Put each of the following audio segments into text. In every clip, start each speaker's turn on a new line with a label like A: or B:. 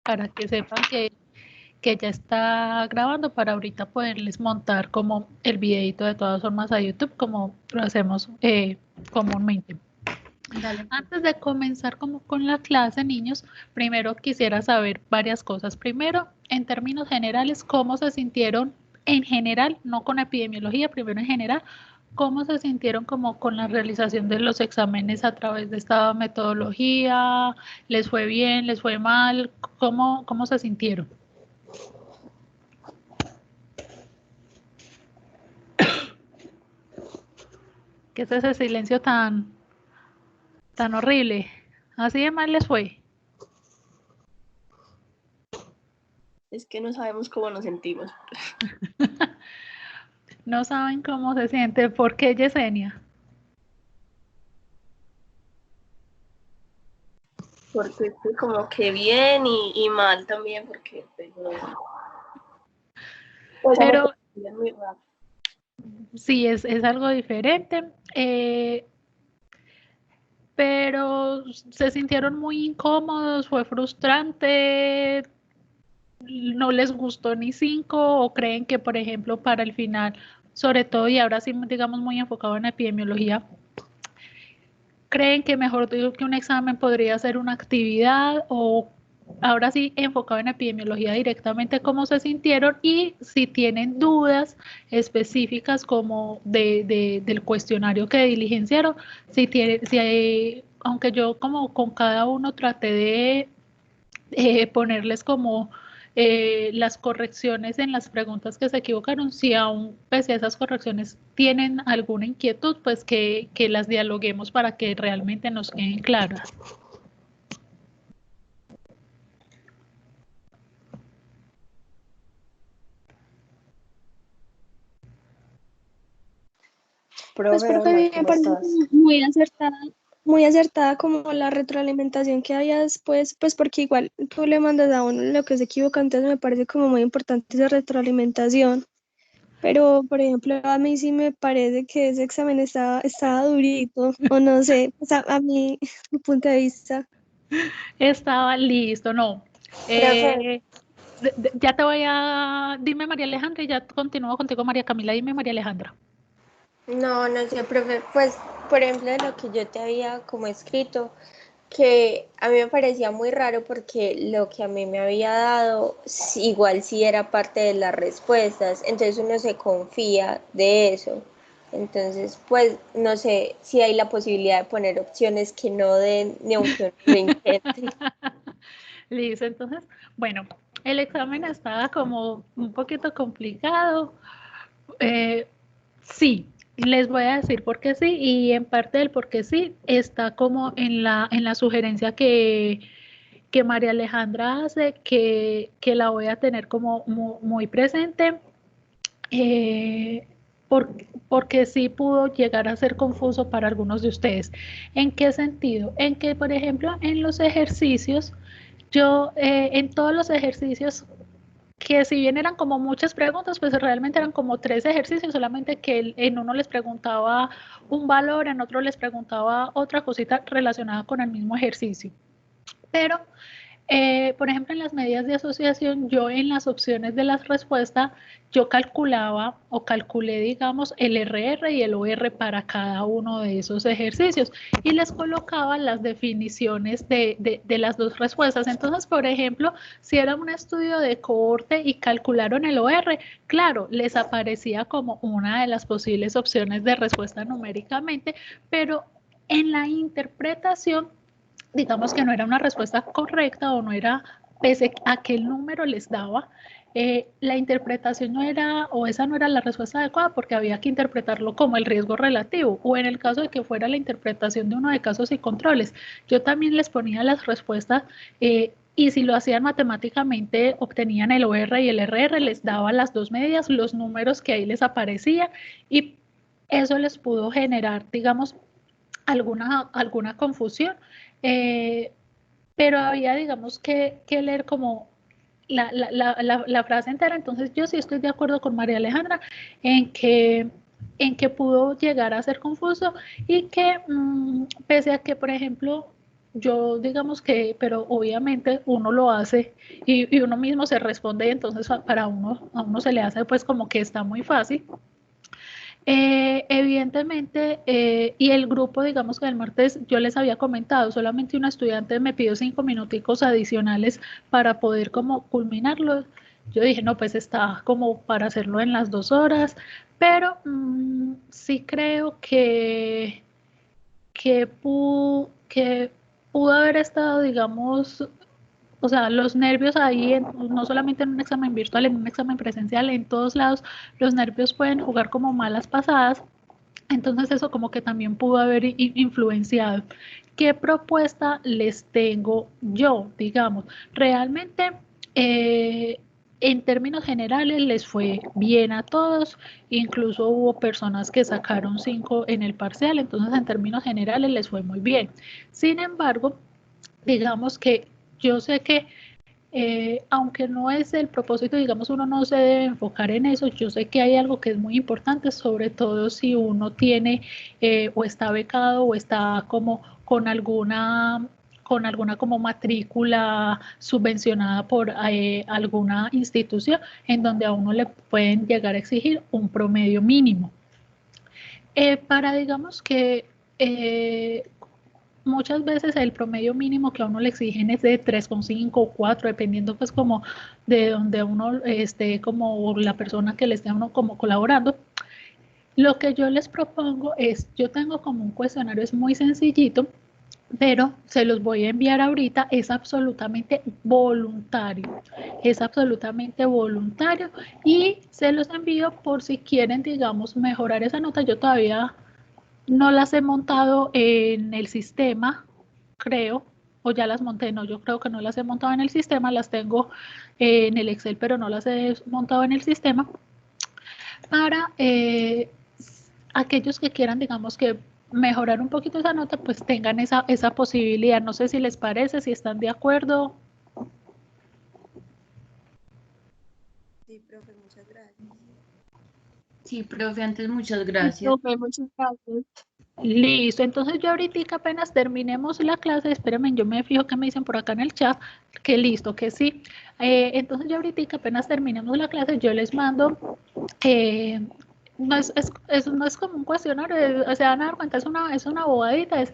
A: para que sepan que ya está grabando para ahorita poderles montar como el videito de todas formas a YouTube como lo hacemos comúnmente.
B: Dale.
A: Antes de comenzar como con la clase, niños, primero quisiera saber varias cosas. Primero, en términos generales, ¿cómo se sintieron en general, no con epidemiología, primero en general, cómo se sintieron como con la realización de los exámenes a través de esta metodología? ¿Les fue bien, les fue mal? ¿Cómo se sintieron? ¿Qué es ese silencio tan horrible? ¿Así de mal les fue?
B: Es que no sabemos cómo nos sentimos.
A: No saben cómo se siente. ¿Por qué, Yesenia?
B: Porque como que bien y mal también, porque pues, no.
A: Pero
B: Es muy raro.
A: sí, es algo diferente. Pero se sintieron muy incómodos, fue frustrante, no les gustó ni 5 o creen que, por ejemplo, para el final, sobre todo y ahora sí, digamos, muy enfocado en epidemiología, creen que mejor digo que un examen podría ser una actividad o ahora sí enfocado en epidemiología directamente cómo se sintieron y si tienen dudas específicas como del cuestionario que diligenciaron, si hay, aunque yo como con cada uno traté de ponerles como las correcciones en las preguntas que se equivocaron, si aún pese a esas correcciones tienen alguna inquietud, pues que las dialoguemos para que realmente nos queden claras.
C: Pues porque me parece muy acertada como la retroalimentación que había después, pues porque igual tú le mandas a uno lo que se equivoca, entonces me parece como muy importante esa retroalimentación. Pero, por ejemplo, a mí sí me parece que ese examen estaba durito, o no sé, o sea, a mi punto de vista.
A: Estaba listo, no.
B: Profe,
A: Ya te voy a... Dime María Alejandra y ya continúo contigo María Camila. Dime María Alejandra.
D: no sé, profe, pues por ejemplo de lo que yo te había como escrito, que a mí me parecía muy raro porque lo que a mí me había dado igual sí era parte de las respuestas, entonces uno se confía de eso. Entonces, pues no sé si hay la posibilidad de poner opciones que no den ni aunque uno lo intente.
A: Listo, entonces, bueno, el examen estaba como un poquito complicado. Eh, sí, les voy a decir por qué sí y en parte del por qué sí está como en la sugerencia que María Alejandra hace, que la voy a tener como muy presente, eh, porque sí pudo llegar a ser confuso para algunos de ustedes. ¿En qué sentido? En que, por ejemplo, en los ejercicios, yo en todos los ejercicios que si bien eran como muchas preguntas, pues realmente eran como 3 ejercicios, solamente que en uno les preguntaba un valor, en otro les preguntaba otra cosita relacionada con el mismo ejercicio. Pero, por ejemplo, en las medidas de asociación, yo en las opciones de las respuestas, yo calculaba o calculé, digamos, el RR y el OR para cada uno de esos ejercicios y les colocaba las definiciones de las dos respuestas. Entonces, por ejemplo, si era un estudio de cohorte y calcularon el OR, claro, les aparecía como una de las posibles opciones de respuesta numéricamente, pero en la interpretación digamos que no era una respuesta correcta o no era, pese a que el número les daba, la interpretación no era, o esa no era la respuesta adecuada porque había que interpretarlo como el riesgo relativo, o en el caso de que fuera la interpretación de uno de casos y controles. Yo también les ponía las respuestas y si lo hacían matemáticamente, obtenían el OR y el RR, les daba las dos medias, los números que ahí les aparecían y eso les pudo generar, digamos, alguna confusión, eh, pero había, digamos, que leer como la frase entera. Entonces, yo sí estoy de acuerdo con María Alejandra en que pudo llegar a ser confuso y que, pese a que, por ejemplo, yo digamos que, pero obviamente uno lo hace y uno mismo se responde, entonces para uno, a uno se le hace pues como que está muy fácil. Evidentemente, y el grupo, digamos que el martes yo les había comentado, solamente una estudiante me pidió 5 minuticos adicionales para poder como culminarlo. Yo dije, no, pues está como para hacerlo en las 2 horas, pero sí creo que pudo haber estado, digamos, o sea, los nervios ahí, no solamente en un examen virtual, en un examen presencial, en todos lados, los nervios pueden jugar como malas pasadas. Entonces eso como que también pudo haber influenciado. ¿Qué propuesta les tengo yo? Digamos, realmente en términos generales les fue bien a todos, incluso hubo personas que sacaron 5 en el parcial, entonces en términos generales les fue muy bien. Sin embargo, digamos que yo sé que aunque no es el propósito, digamos, uno no se debe enfocar en eso, yo sé que hay algo que es muy importante, sobre todo si uno tiene o está becado o está como con alguna como matrícula subvencionada por alguna institución en donde a uno le pueden llegar a exigir un promedio mínimo. Para, digamos que muchas veces el promedio mínimo que a uno le exigen es de 3,5 o 4, dependiendo pues como de donde uno esté, como la persona que le esté a uno como colaborando. Lo que yo les propongo es, yo tengo como un cuestionario, es muy sencillito, pero se los voy a enviar ahorita, es absolutamente voluntario, y se los envío por si quieren, digamos, mejorar esa nota. Yo todavía no las he montado en el sistema, creo, o ya las monté, no, yo creo que no las he montado en el sistema, las tengo en el Excel, pero no las he montado en el sistema, para aquellos que quieran, digamos que mejorar un poquito esa nota, pues tengan esa posibilidad. No sé si les parece, si están de acuerdo.
E: Sí, profe, muchas gracias.
F: Sí, profe, antes muchas gracias.
C: Profe, muchas gracias.
A: Listo, entonces yo ahorita apenas terminemos la clase, espérenme, yo me fijo que me dicen por acá en el chat, que listo, que sí. Entonces yo ahorita apenas terminemos la clase, yo les mando, no es como un cuestionario, se van a dar cuenta, es una bobadita, es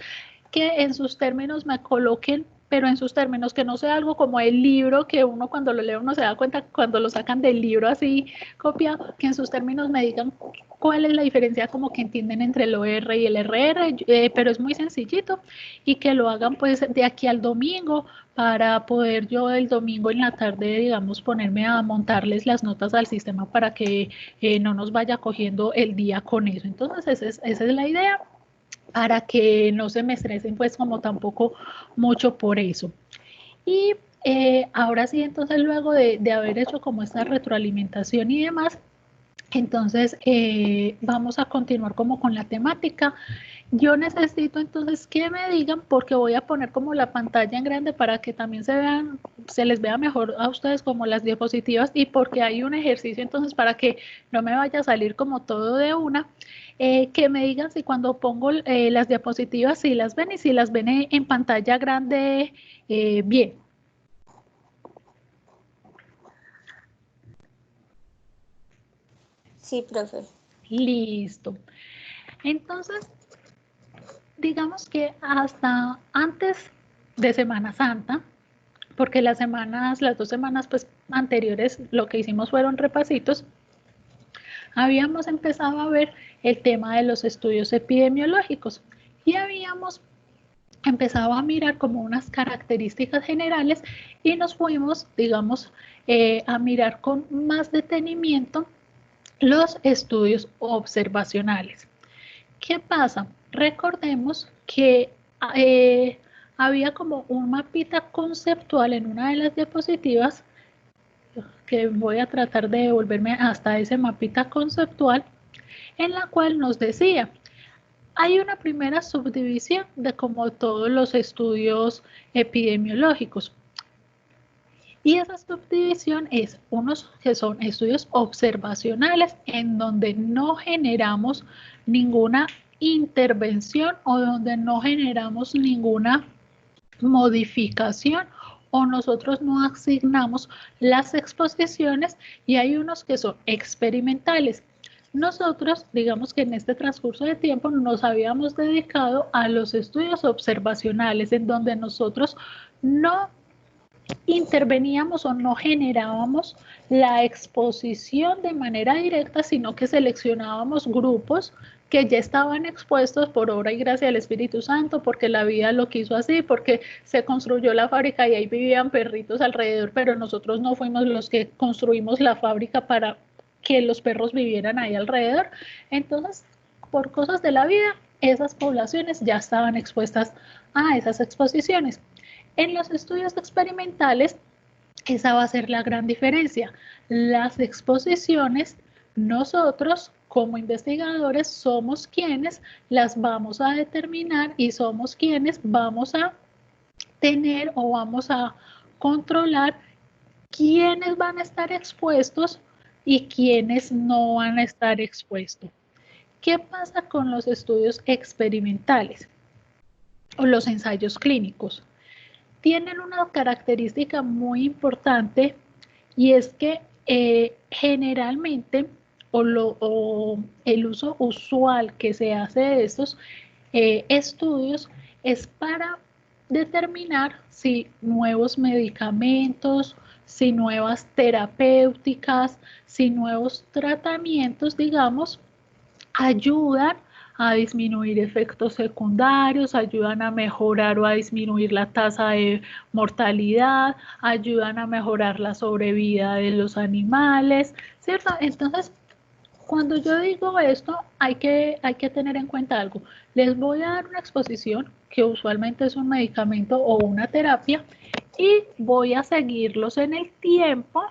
A: que en sus términos me coloquen, pero en sus términos, que no sea algo como el libro, que uno cuando lo lee uno se da cuenta cuando lo sacan del libro así copiado, que en sus términos me digan cuál es la diferencia como que entienden entre el OR y el RR, pero es muy sencillito, y que lo hagan pues de aquí al domingo para poder yo el domingo en la tarde, digamos, ponerme a montarles las notas al sistema para que no nos vaya cogiendo el día con eso. Entonces esa es la idea, para que no se me estresen pues como tampoco mucho por eso. Y ahora sí, entonces luego de haber hecho como esta retroalimentación y demás, entonces vamos a continuar como con la temática. Yo necesito entonces que me digan, porque voy a poner como la pantalla en grande para que también se les vea mejor a ustedes como las diapositivas, y porque hay un ejercicio entonces para que no me vaya a salir como todo de una, que me digan si cuando pongo las diapositivas, si las ven y si las ven en pantalla grande bien.
D: Sí, profe.
A: Listo. Entonces, digamos que hasta antes de Semana Santa, porque las 2 semanas pues anteriores lo que hicimos fueron repasitos, habíamos empezado a ver el tema de los estudios epidemiológicos y habíamos empezado a mirar como unas características generales, y nos fuimos, digamos, a mirar con más detenimiento los estudios observacionales. ¿Qué pasa? Recordemos que había como un mapita conceptual en una de las diapositivas, que voy a tratar de devolverme hasta ese mapita conceptual, en la cual nos decía, hay una primera subdivisión de como todos los estudios epidemiológicos. Y esa subdivisión es unos que son estudios observacionales, en donde no generamos ninguna intervención o donde no generamos ninguna modificación o nosotros no asignamos las exposiciones y hay unos que son experimentales. Nosotros, digamos que en este transcurso de tiempo nos habíamos dedicado a los estudios observacionales en donde nosotros no interveníamos o no generábamos la exposición de manera directa, sino que seleccionábamos grupos que ya estaban expuestos por obra y gracia del Espíritu Santo, porque la vida lo quiso así, porque se construyó la fábrica y ahí vivían perritos alrededor, pero nosotros no fuimos los que construimos la fábrica para que los perros vivieran ahí alrededor. Entonces, por cosas de la vida, esas poblaciones ya estaban expuestas a esas exposiciones. En los estudios experimentales, esa va a ser la gran diferencia. Las exposiciones, nosotros como investigadores somos quienes las vamos a determinar y somos quienes vamos a tener o vamos a controlar quiénes van a estar expuestos y quiénes no van a estar expuestos. ¿Qué pasa con los estudios experimentales o los ensayos clínicos? Tienen una característica muy importante y es que generalmente el uso usual que se hace de estos estudios es para determinar si nuevos medicamentos, si nuevas terapéuticas, si nuevos tratamientos, digamos, ayudan a disminuir efectos secundarios, ayudan a mejorar o a disminuir la tasa de mortalidad, ayudan a mejorar la sobrevida de los animales, ¿cierto? Entonces, cuando yo digo esto, hay que tener en cuenta algo. Les voy a dar una exposición, que usualmente es un medicamento o una terapia, y voy a seguirlos en el tiempo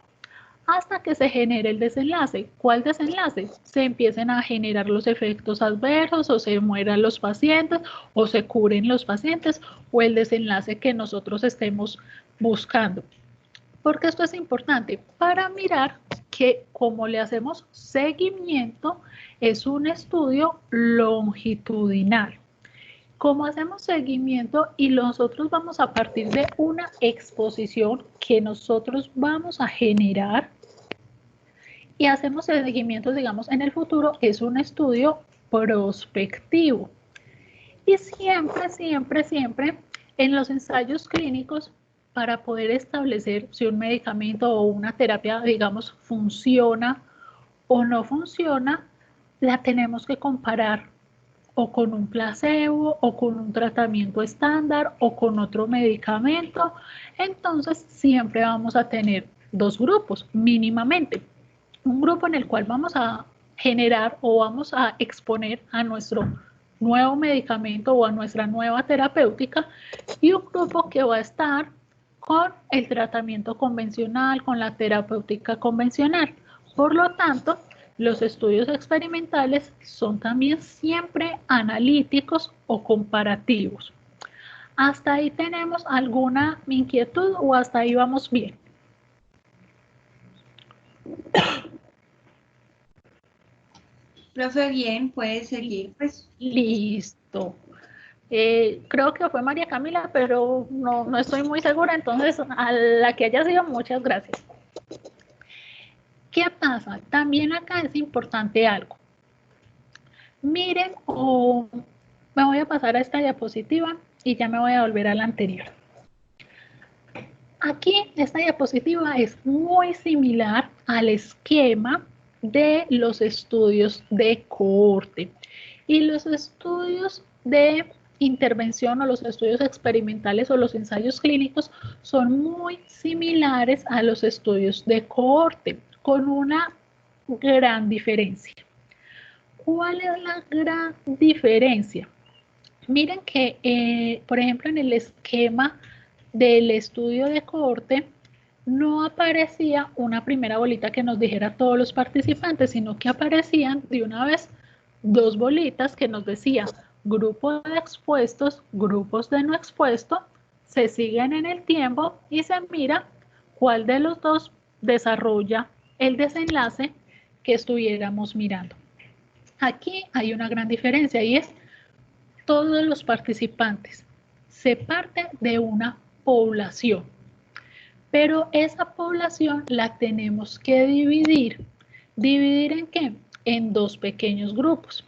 A: hasta que se genere el desenlace. ¿Cuál desenlace? Se empiecen a generar los efectos adversos o se mueran los pacientes o se curen los pacientes o el desenlace que nosotros estemos buscando. Porque esto es importante para mirar que como le hacemos seguimiento, es un estudio longitudinal. Como hacemos seguimiento y nosotros vamos a partir de una exposición que nosotros vamos a generar y hacemos seguimiento, digamos, en el futuro, es un estudio prospectivo. Y siempre en los ensayos clínicos, para poder establecer si un medicamento o una terapia, digamos, funciona o no funciona, la tenemos que comparar o con un placebo o con un tratamiento estándar o con otro medicamento. Entonces, siempre vamos a tener dos grupos mínimamente. Un grupo en el cual vamos a generar o vamos a exponer a nuestro nuevo medicamento o a nuestra nueva terapéutica y un grupo que va a estar con el tratamiento convencional, con la terapéutica convencional. Por lo tanto, los estudios experimentales son también siempre analíticos o comparativos. ¿Hasta ahí tenemos alguna inquietud o hasta ahí vamos bien?
F: Profe, bien, puede seguir, pues.
A: Listo. Creo que fue María Camila, pero no estoy muy segura, entonces a la que haya sido, muchas gracias. ¿Qué pasa? También acá es importante algo. Miren, me voy a pasar a esta diapositiva y ya me voy a volver a la anterior. Aquí, esta diapositiva es muy similar al esquema de los estudios de cohorte. Y los estudios de intervención o los estudios experimentales o los ensayos clínicos son muy similares a los estudios de cohorte, con una gran diferencia. ¿Cuál es la gran diferencia? Miren que, por ejemplo, en el esquema del estudio de cohorte no aparecía una primera bolita que nos dijera a todos los participantes, sino que aparecían de una vez dos bolitas que nos decía grupos de expuestos, grupos de no expuestos, se siguen en el tiempo y se mira cuál de los dos desarrolla el desenlace que estuviéramos mirando. Aquí hay una gran diferencia y es todos los participantes se parte de una población, pero esa población la tenemos que dividir. ¿Dividir en qué? En dos pequeños grupos.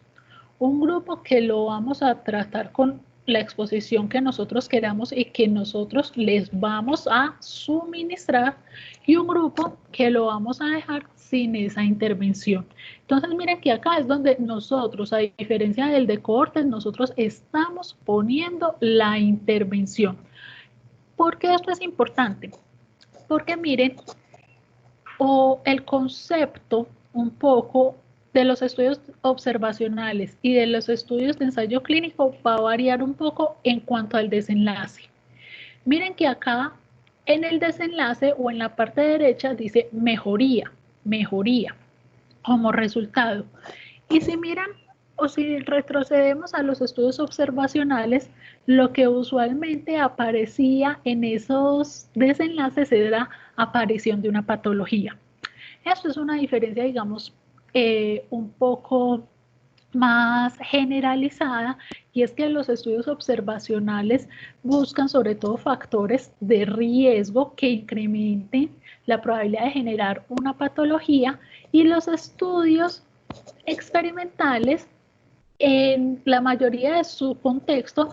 A: Un grupo que lo vamos a tratar con la exposición que nosotros queramos y que nosotros les vamos a suministrar, y un grupo que lo vamos a dejar sin esa intervención. Entonces miren que acá es donde nosotros, a diferencia del de cohortes, nosotros estamos poniendo la intervención. ¿Por qué esto es importante? Porque miren, el concepto un poco de los estudios observacionales y de los estudios de ensayo clínico va a variar un poco en cuanto al desenlace. Miren que acá en el desenlace o en la parte derecha dice mejoría como resultado. Y si miran o si retrocedemos a los estudios observacionales, lo que usualmente aparecía en esos desenlaces era aparición de una patología. Esto es una diferencia, digamos, un poco más generalizada, y es que los estudios observacionales buscan sobre todo factores de riesgo que incrementen la probabilidad de generar una patología, y los estudios experimentales en la mayoría de su contexto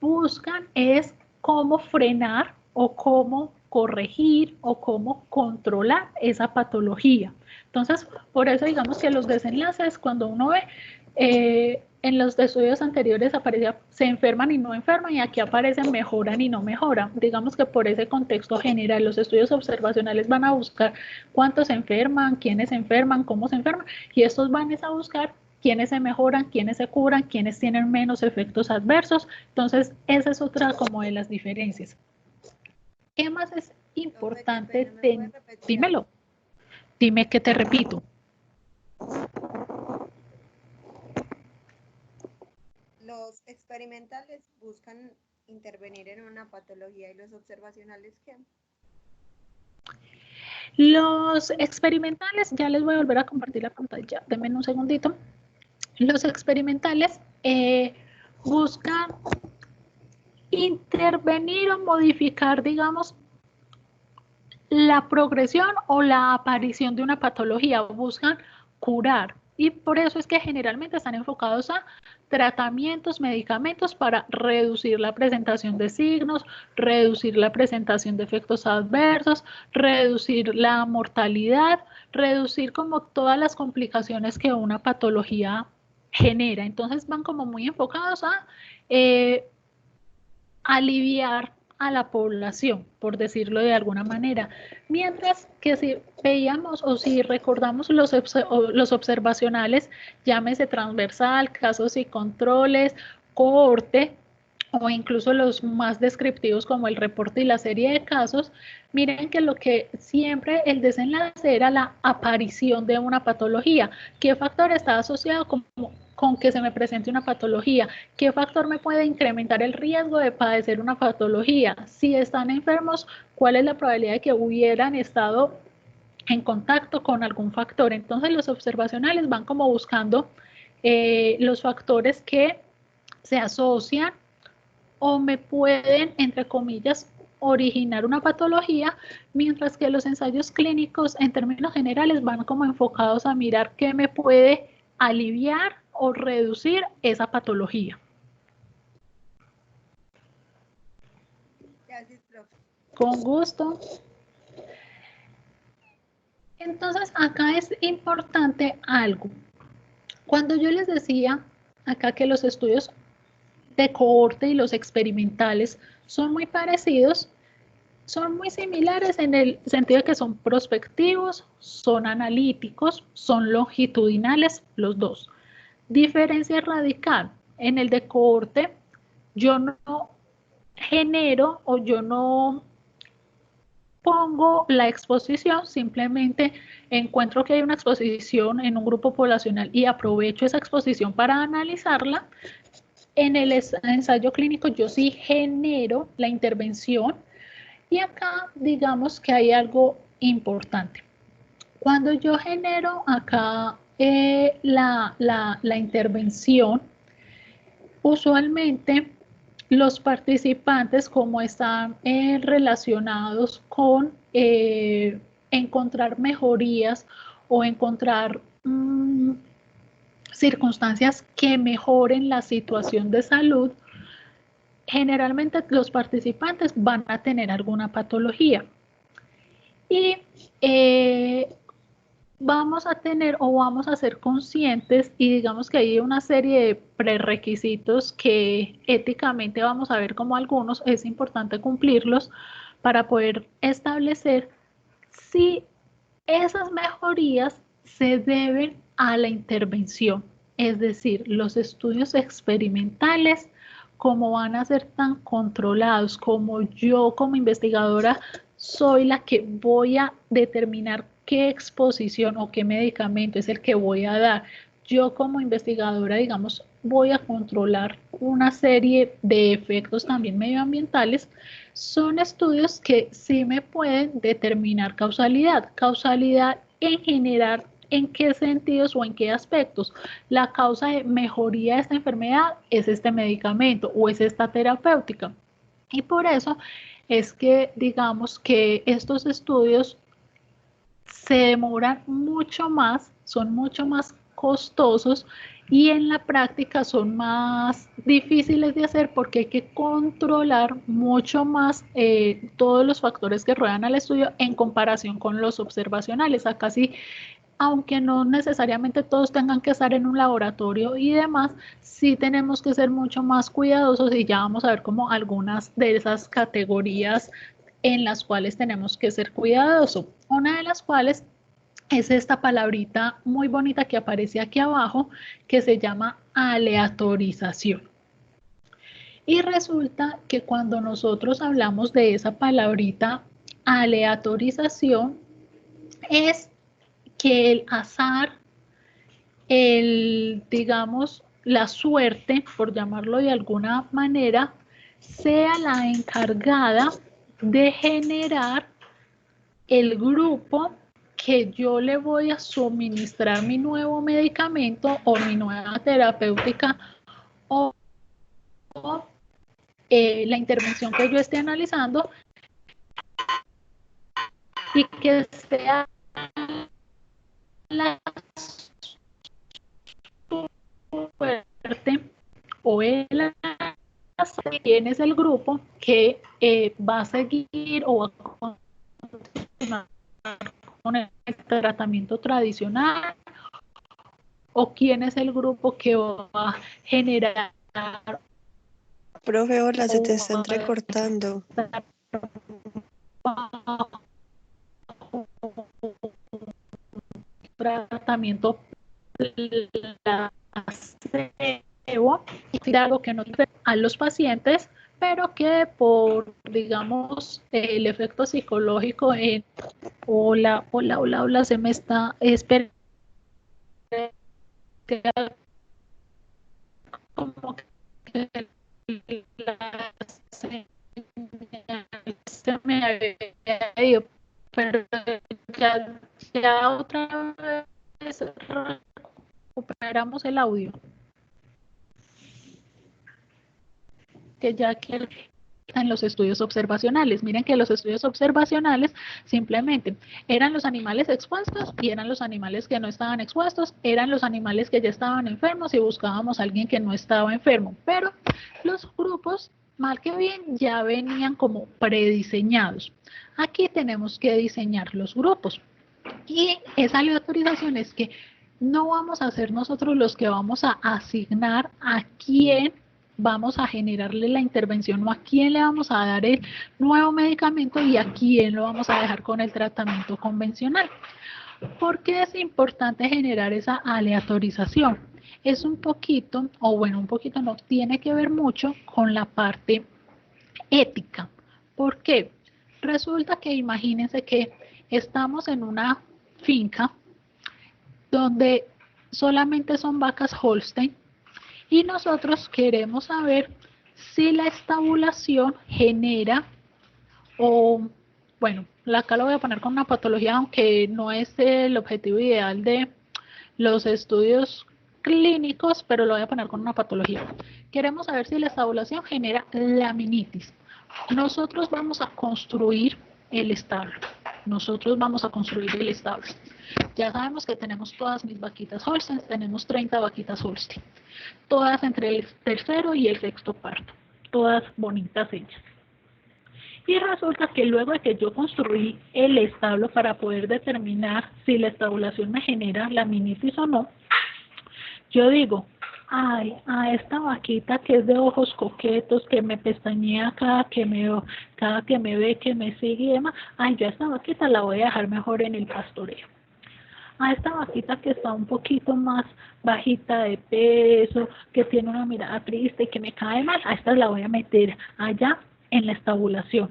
A: buscan es cómo frenar o cómo corregir o cómo controlar esa patología. Entonces, por eso digamos que los desenlaces, cuando uno ve, en los estudios anteriores aparecía se enferman y no enferman, y aquí aparecen mejoran y no mejoran. Digamos que por ese contexto general, los estudios observacionales van a buscar cuántos se enferman, quiénes se enferman, cómo se enferman, y estos van a buscar quiénes se mejoran, quiénes se curan, quiénes tienen menos efectos adversos. Entonces, esa es otra como de las diferencias. ¿Qué más es importante? Dímelo. Dime que te repito.
E: Los experimentales buscan intervenir en una patología, y los observacionales, ¿qué?
A: Los experimentales, ya les voy a volver a compartir la pantalla, denme un segundito. Los experimentales buscan intervenir o modificar, digamos, la progresión o la aparición de una patología, buscan curar, y por eso es que generalmente están enfocados a tratamientos, medicamentos para reducir la presentación de signos, reducir la presentación de efectos adversos, reducir la mortalidad, reducir como todas las complicaciones que una patología genera. Entonces van como muy enfocados a aliviar a la población, por decirlo de alguna manera. Mientras que si veíamos o si recordamos los observacionales, llámese transversal, casos y controles, cohorte, o incluso los más descriptivos como el reporte y la serie de casos, miren que lo que siempre el desenlace era la aparición de una patología. ¿Qué factor está asociado con que se me presente una patología? ¿Qué factor me puede incrementar el riesgo de padecer una patología? Si están enfermos, ¿cuál es la probabilidad de que hubieran estado en contacto con algún factor? Entonces los observacionales van como buscando los factores que se asocian o me pueden, entre comillas, originar una patología, mientras que los ensayos clínicos en términos generales van como enfocados a mirar qué me puede aliviar o reducir esa patología.
E: Gracias, profe.
A: Con gusto. Entonces, acá es importante algo. Cuando yo les decía acá que los estudios de cohorte y los experimentales son muy parecidos, son muy similares en el sentido de que son prospectivos, son analíticos, son longitudinales los dos. Diferencia radical: en el de cohorte yo no genero o yo no pongo la exposición, simplemente encuentro que hay una exposición en un grupo poblacional y aprovecho esa exposición para analizarla. En el ensayo clínico yo sí genero la intervención, y acá digamos que hay algo importante. Cuando yo genero acá la intervención, usualmente los participantes, como están relacionados con encontrar mejorías o encontrar circunstancias que mejoren la situación de salud, generalmente los participantes van a tener alguna patología. Y vamos a tener o vamos a ser conscientes, y digamos que hay una serie de prerequisitos que éticamente vamos a ver como algunos es importante cumplirlos para poder establecer si esas mejorías se deben a la intervención, es decir, los estudios experimentales, cómo van a ser tan controlados, como yo como investigadora soy la que voy a determinar qué exposición o qué medicamento es el que voy a dar. Yo como investigadora, digamos, voy a controlar una serie de efectos también medioambientales. Son estudios que sí me pueden determinar causalidad. Causalidad en general, ¿en qué sentidos o en qué aspectos? La causa de mejoría de esta enfermedad es este medicamento o es esta terapéutica. Y por eso es que digamos que estos estudios se demoran mucho más, son mucho más costosos y en la práctica son más difíciles de hacer porque hay que controlar mucho más todos los factores que ruedan al estudio en comparación con los observacionales. Acá sí, aunque no necesariamente todos tengan que estar en un laboratorio y demás, sí tenemos que ser mucho más cuidadosos y ya vamos a ver como algunas de esas categorías en las cuales tenemos que ser cuidadosos. Una de las cuales es esta palabrita muy bonita que aparece aquí abajo, que se llama aleatorización. Y resulta que cuando nosotros hablamos de esa palabrita aleatorización, es que el azar, digamos, la suerte, por llamarlo de alguna manera, sea la encargada de generar el grupo que yo le voy a suministrar mi nuevo medicamento o mi nueva terapéutica o la intervención que yo esté analizando y que sea la suerte o el quién es el grupo que va a seguir o va a continuar con el tratamiento tradicional o quién es el grupo que va a generar.
G: Profe, hola, se te está entrecortando.
A: Tratamiento placebo, algo que no a los pacientes, pero que por, digamos, el efecto psicológico en hola, se me está esperando como que se me había ido, pero ya otra vez recuperamos el audio. Que ya que en los estudios observacionales, miren que los estudios observacionales simplemente eran los animales expuestos y eran los animales que no estaban expuestos, eran los animales que ya estaban enfermos y buscábamos a alguien que no estaba enfermo, pero los grupos, mal que bien, ya venían como prediseñados. Aquí tenemos que diseñar los grupos y esa aleatorización es que no vamos a ser nosotros los que vamos a asignar a quién vamos a generarle la intervención o a quién le vamos a dar el nuevo medicamento y a quién lo vamos a dejar con el tratamiento convencional. ¿Por qué es importante generar esa aleatorización? Es un poquito, o bueno, un poquito no, tiene que ver mucho con la parte ética. ¿Por qué? Resulta que imagínense que estamos en una finca donde solamente son vacas Holstein y nosotros queremos saber si la estabulación genera o, bueno, acá lo voy a poner con una patología, aunque no es el objetivo ideal de los estudios clínicos, pero lo voy a poner con una patología. Queremos saber si la estabulación genera laminitis. Nosotros vamos a construir el establo. Ya sabemos que tenemos todas mis vaquitas Holstein, tenemos 30 vaquitas Holstein, todas entre el tercero y el sexto parto, todas bonitas ellas. Y resulta que luego de que yo construí el establo para poder determinar si la estabulación me genera laminitis o no, yo digo, ay, a esta vaquita que es de ojos coquetos, que me pestañea cada que me ve, que me sigue y demás, ay, yo a esta vaquita la voy a dejar mejor en el pastoreo. A esta vaquita que está un poquito más bajita de peso, que tiene una mirada triste y que me cae mal, a esta la voy a meter allá en la estabulación.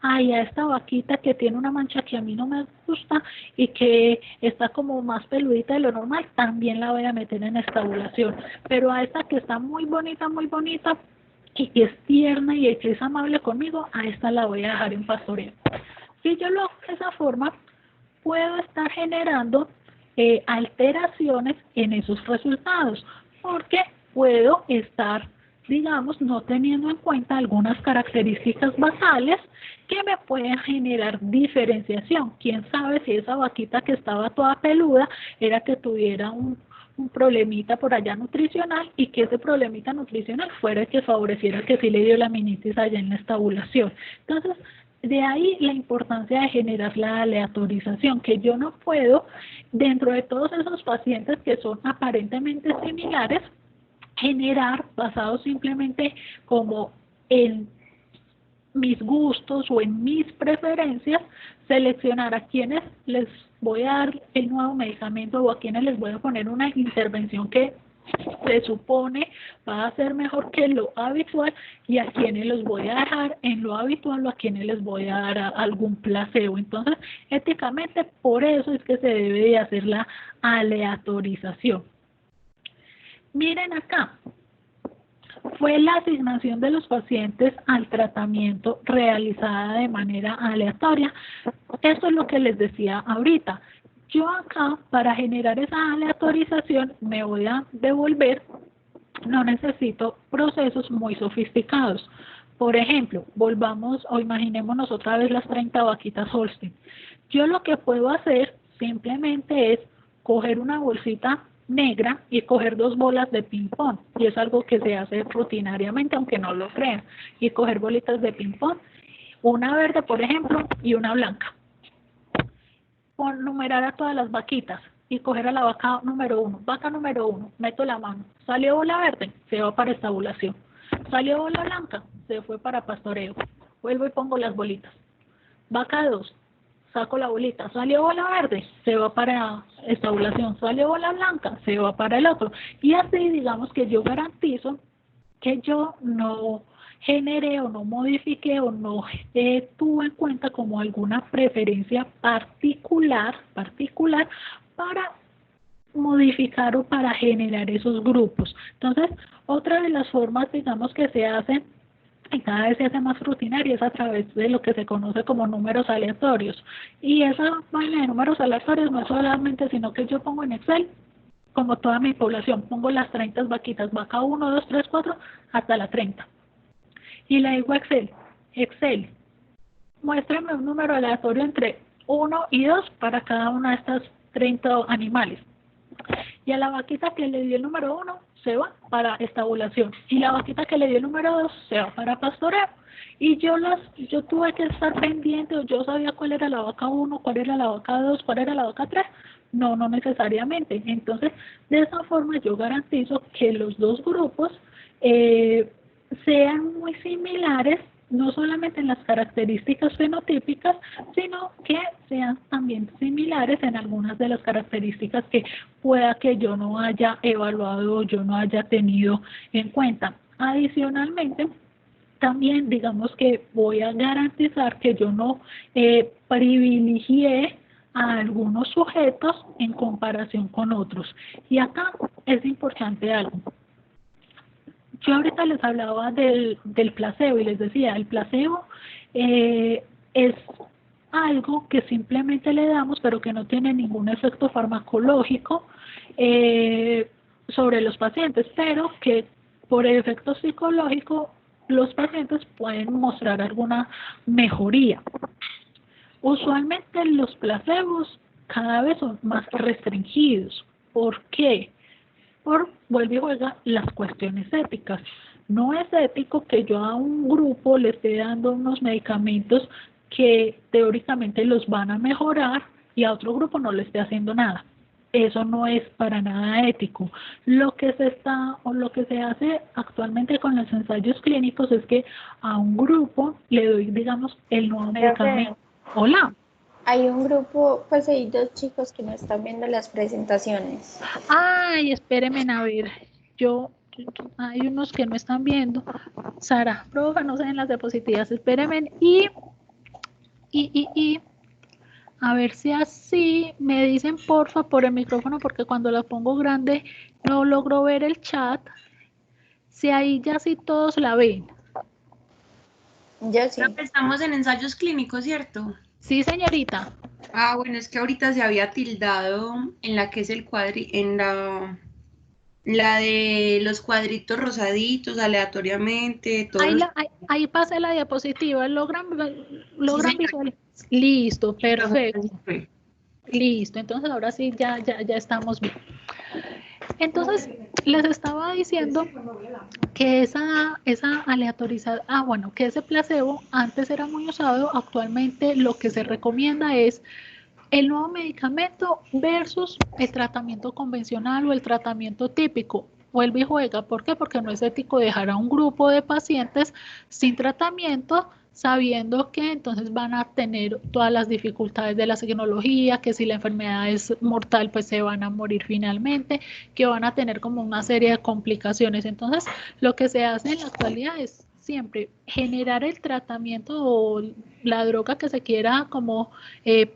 A: Ay, a esta vaquita que tiene una mancha que a mí no me gusta y que está como más peludita de lo normal, también la voy a meter en la estabulación. Pero a esta que está muy bonita y que es tierna y que es amable conmigo, a esta la voy a dejar en pastoreo. Si yo lo hago de esa forma, puedo estar generando alteraciones en esos resultados, porque puedo estar, digamos, no teniendo en cuenta algunas características basales que me pueden generar diferenciación. Quién sabe si esa vaquita que estaba toda peluda era que tuviera un problemita por allá nutricional y que ese problemita nutricional fuera el que favoreciera que sí le dio laminitis allá en la estabulación. Entonces, de ahí la importancia de generar la aleatorización, que yo no puedo, dentro de todos esos pacientes que son aparentemente similares, generar, basado simplemente como en mis gustos o en mis preferencias, seleccionar a quienes les voy a dar el nuevo medicamento o a quienes les voy a poner una intervención que se supone va a ser mejor que lo habitual y a quienes los voy a dejar en lo habitual o a quienes les voy a dar algún placebo. Entonces, éticamente, por eso es que se debe de hacer la aleatorización. Miren acá, fue la asignación de los pacientes al tratamiento realizada de manera aleatoria. Eso es lo que les decía ahorita. Yo acá, para generar esa aleatorización, me voy a devolver, no necesito procesos muy sofisticados. Por ejemplo, volvamos o imaginémonos otra vez las 30 vaquitas Holstein. Yo lo que puedo hacer simplemente es coger una bolsita negra y coger 2 bolas de ping-pong, y es algo que se hace rutinariamente, aunque no lo crean, y coger bolitas de ping-pong, una verde, por ejemplo, y una blanca. Numerar a todas las vaquitas y coger a la vaca número 1. Vaca número 1, meto la mano. Salió bola verde, se va para estabulación. Salió bola blanca, se fue para pastoreo. Vuelvo y pongo las bolitas. Vaca 2, saco la bolita. Salió bola verde, se va para estabulación. Salió bola blanca, se va para el otro. Y así, digamos que yo garantizo que yo no generé o no modifiqué o no tuve en cuenta como alguna preferencia particular para modificar o para generar esos grupos. Entonces, otra de las formas, digamos, que se hacen y cada vez se hace más rutinaria es a través de lo que se conoce como números aleatorios. Y esa vaina de números aleatorios no es solamente, sino que yo pongo en Excel como toda mi población, pongo las 30 vaquitas, vaca 1, 2, 3, 4, hasta la 30. Y le digo a Excel, muéstrame un número aleatorio entre 1 y 2 para cada una de estas 30 animales. Y a la vaquita que le dio el número 1 se va para estabulación. Y la vaquita que le dio el número 2 se va para pastoreo. Y yo tuve que estar pendiente, o yo sabía cuál era la vaca 1, cuál era la vaca 2, cuál era la vaca 3. No necesariamente. Entonces, de esa forma yo garantizo que los dos grupos sean muy similares, no solamente en las características fenotípicas, sino que sean también similares en algunas de las características que pueda que yo no haya evaluado o yo no haya tenido en cuenta. Adicionalmente, también digamos que voy a garantizar que yo no privilegié a algunos sujetos en comparación con otros. Y acá es importante algo. Yo ahorita les hablaba del placebo y les decía, el placebo es algo que simplemente le damos, pero que no tiene ningún efecto farmacológico sobre los pacientes, pero que por el efecto psicológico, los pacientes pueden mostrar alguna mejoría. Usualmente los placebos cada vez son más restringidos. ¿Por qué? Vuelve y juega las cuestiones éticas. No es ético que yo a un grupo le esté dando unos medicamentos que teóricamente los van a mejorar y a otro grupo no le esté haciendo nada. Eso no es para nada ético. Lo que se hace actualmente con los ensayos clínicos es que a un grupo le doy, digamos, el nuevo medicamento. Hola.
D: Hay un grupo, pues hay 2 chicos que no están viendo las presentaciones.
A: Ay, espérenme a ver. Hay unos que no están viendo. Sara, profe, no se ven las diapositivas. Espérenme y a ver si así me dicen porfa por el micrófono, porque cuando la pongo grande no logro ver el chat. Si ahí ya sí todos la ven.
D: Yo sí.
F: Estamos en ensayos clínicos, ¿cierto?
A: Sí, señorita.
F: Ah, bueno, es que ahorita se había tildado en la que es el la de los cuadritos rosaditos aleatoriamente.
A: Ahí pasé la diapositiva. ¿Logran
F: Sí,
A: visualizar? Listo, perfecto. Listo, entonces ahora sí ya estamos bien. Entonces, les estaba diciendo que esa aleatorización, que ese placebo antes era muy usado, actualmente lo que se recomienda es el nuevo medicamento versus el tratamiento convencional o el tratamiento típico. Vuelve y juega. ¿Por qué? Porque no es ético dejar a un grupo de pacientes sin tratamiento, sabiendo que entonces van a tener todas las dificultades de la tecnología, que si la enfermedad es mortal, pues se van a morir finalmente, que van a tener como una serie de complicaciones. Entonces, lo que se hace en la actualidad es siempre generar el tratamiento o la droga que se quiera como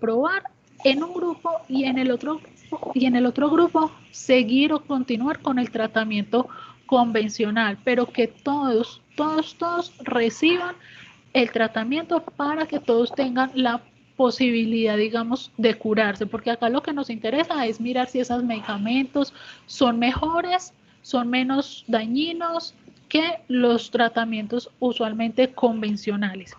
A: probar en un grupo y en el otro grupo seguir o continuar con el tratamiento convencional, pero que todos reciban el tratamiento para que todos tengan la posibilidad, digamos, de curarse, porque acá lo que nos interesa es mirar si esos medicamentos son mejores, son menos dañinos que los tratamientos usualmente convencionales.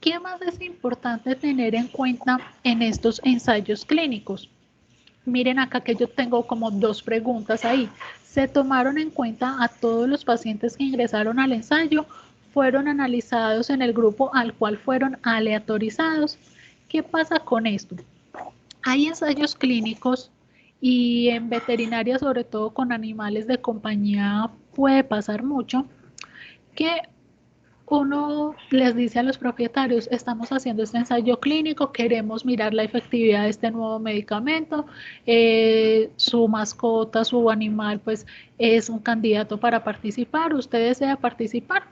A: ¿Qué más es importante tener en cuenta en estos ensayos clínicos? Miren acá que yo tengo como 2 preguntas ahí. ¿Se tomaron en cuenta a todos los pacientes que ingresaron al ensayo? ¿Fueron analizados en el grupo al cual fueron aleatorizados? ¿Qué pasa con esto? Hay ensayos clínicos y en veterinaria, sobre todo con animales de compañía, puede pasar mucho que uno les dice a los propietarios, estamos haciendo este ensayo clínico, queremos mirar la efectividad de este nuevo medicamento, su mascota, su animal, pues es un candidato para participar, usted desea participar.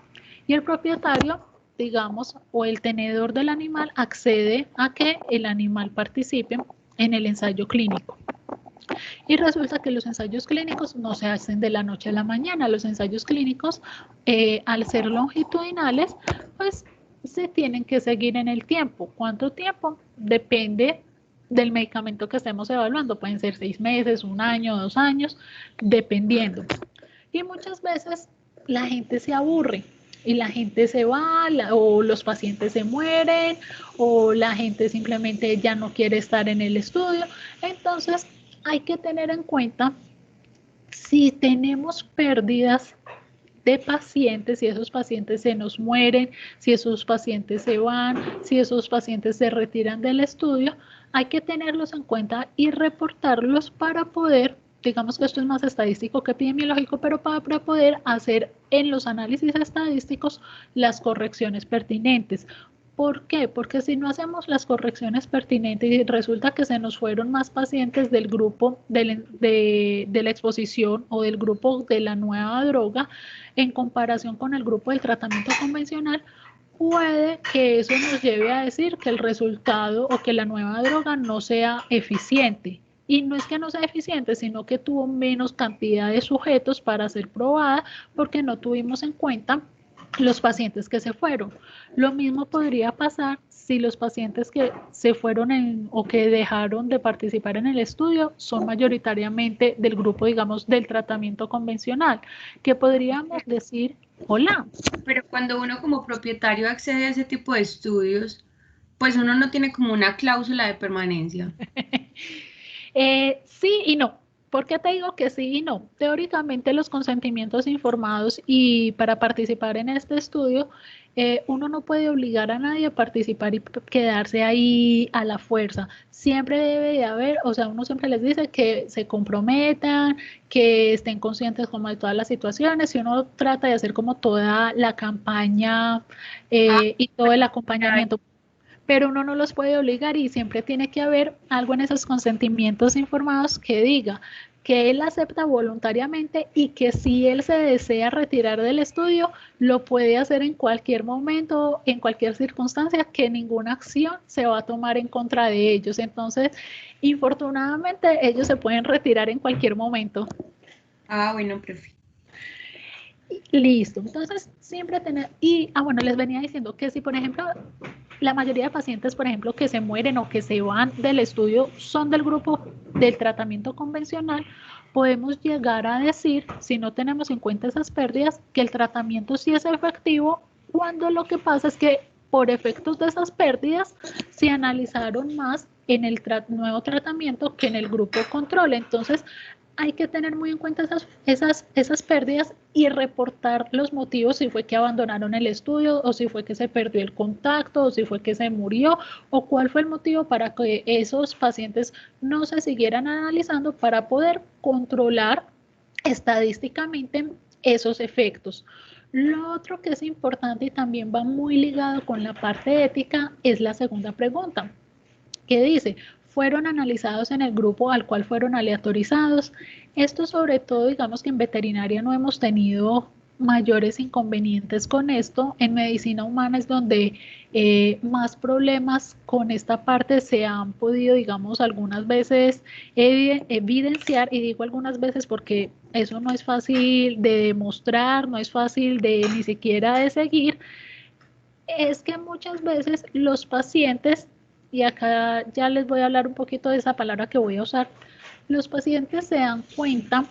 A: Y el propietario, digamos, o el tenedor del animal accede a que el animal participe en el ensayo clínico. Y resulta que los ensayos clínicos no se hacen de la noche a la mañana. Los ensayos clínicos, al ser longitudinales, pues se tienen que seguir en el tiempo. ¿Cuánto tiempo? Depende del medicamento que estemos evaluando. Pueden ser 6 meses, 1 año, 2 años, dependiendo. Y muchas veces la gente se aburre y la gente se va, o los pacientes se mueren, o la gente simplemente ya no quiere estar en el estudio. Entonces, hay que tener en cuenta si tenemos pérdidas de pacientes, si esos pacientes se nos mueren, si esos pacientes se van, si esos pacientes se retiran del estudio, hay que tenerlos en cuenta y reportarlos para poder, digamos que esto es más estadístico que epidemiológico, pero para poder hacer en los análisis estadísticos las correcciones pertinentes. ¿Por qué? Porque si no hacemos las correcciones pertinentes y resulta que se nos fueron más pacientes del grupo de la exposición o del grupo de la nueva droga en comparación con el grupo del tratamiento convencional, puede que eso nos lleve a decir que el resultado o que la nueva droga no sea eficiente. Y no es que no sea eficiente, sino que tuvo menos cantidad de sujetos para ser probada porque no tuvimos en cuenta los pacientes que se fueron. Lo mismo podría pasar si los pacientes que se fueron o que dejaron de participar en el estudio son mayoritariamente del grupo, digamos, del tratamiento convencional, que podríamos decir, hola.
F: Pero cuando uno como propietario accede a ese tipo de estudios, pues uno no tiene como una cláusula de permanencia.
A: Sí y no. ¿Por qué te digo que sí y no? Teóricamente los consentimientos informados y para participar en este estudio, uno no puede obligar a nadie a participar y quedarse ahí a la fuerza. Siempre debe de haber, o sea, uno siempre les dice que se comprometan, que estén conscientes como de todas las situaciones, y uno trata de hacer como toda la campaña y todo el acompañamiento, pero uno no los puede obligar y siempre tiene que haber algo en esos consentimientos informados que diga que él acepta voluntariamente y que si él se desea retirar del estudio, lo puede hacer en cualquier momento, en cualquier circunstancia, que ninguna acción se va a tomar en contra de ellos. Entonces, infortunadamente, ellos se pueden retirar en cualquier momento.
F: Ah, bueno, profe.
A: Listo, entonces siempre tener, bueno, les venía diciendo que si por ejemplo la mayoría de pacientes, por ejemplo, que se mueren o que se van del estudio son del grupo del tratamiento convencional, podemos llegar a decir, si no tenemos en cuenta esas pérdidas, que el tratamiento sí es efectivo, cuando lo que pasa es que por efectos de esas pérdidas se analizaron más en el nuevo tratamiento que en el grupo control. Entonces, hay que tener muy en cuenta esas pérdidas y reportar los motivos, si fue que abandonaron el estudio, o si fue que se perdió el contacto, o si fue que se murió, o cuál fue el motivo para que esos pacientes no se siguieran analizando para poder controlar estadísticamente esos efectos. Lo otro que es importante y también va muy ligado con la parte ética es la segunda pregunta, que dice, fueron analizados en el grupo al cual fueron aleatorizados. Esto sobre todo, digamos que en veterinaria no hemos tenido mayores inconvenientes con esto. En medicina humana es donde más problemas con esta parte se han podido, digamos, algunas veces evidenciar, y digo algunas veces porque eso no es fácil de demostrar, no es fácil de ni siquiera de seguir. Es que muchas veces los pacientes, y acá ya les voy a hablar un poquito de esa palabra que voy a usar, los pacientes se dan cuenta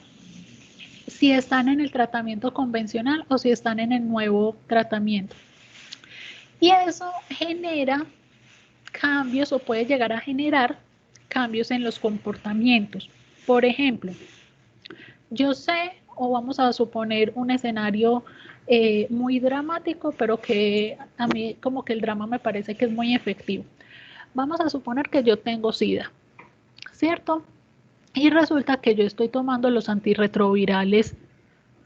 A: si están en el tratamiento convencional o si están en el nuevo tratamiento. Y eso genera cambios o puede llegar a generar cambios en los comportamientos. Por ejemplo, yo sé, o vamos a suponer un escenario muy dramático, pero que a mí como que el drama me parece que es muy efectivo. Vamos a suponer que yo tengo SIDA, ¿cierto? Y resulta que yo estoy tomando los antirretrovirales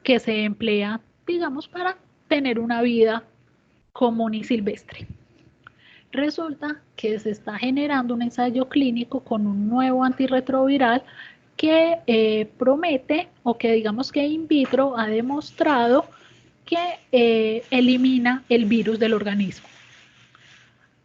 A: que se emplean, digamos, para tener una vida común y silvestre. Resulta que se está generando un ensayo clínico con un nuevo antirretroviral que promete, o que digamos que in vitro ha demostrado que elimina el virus del organismo.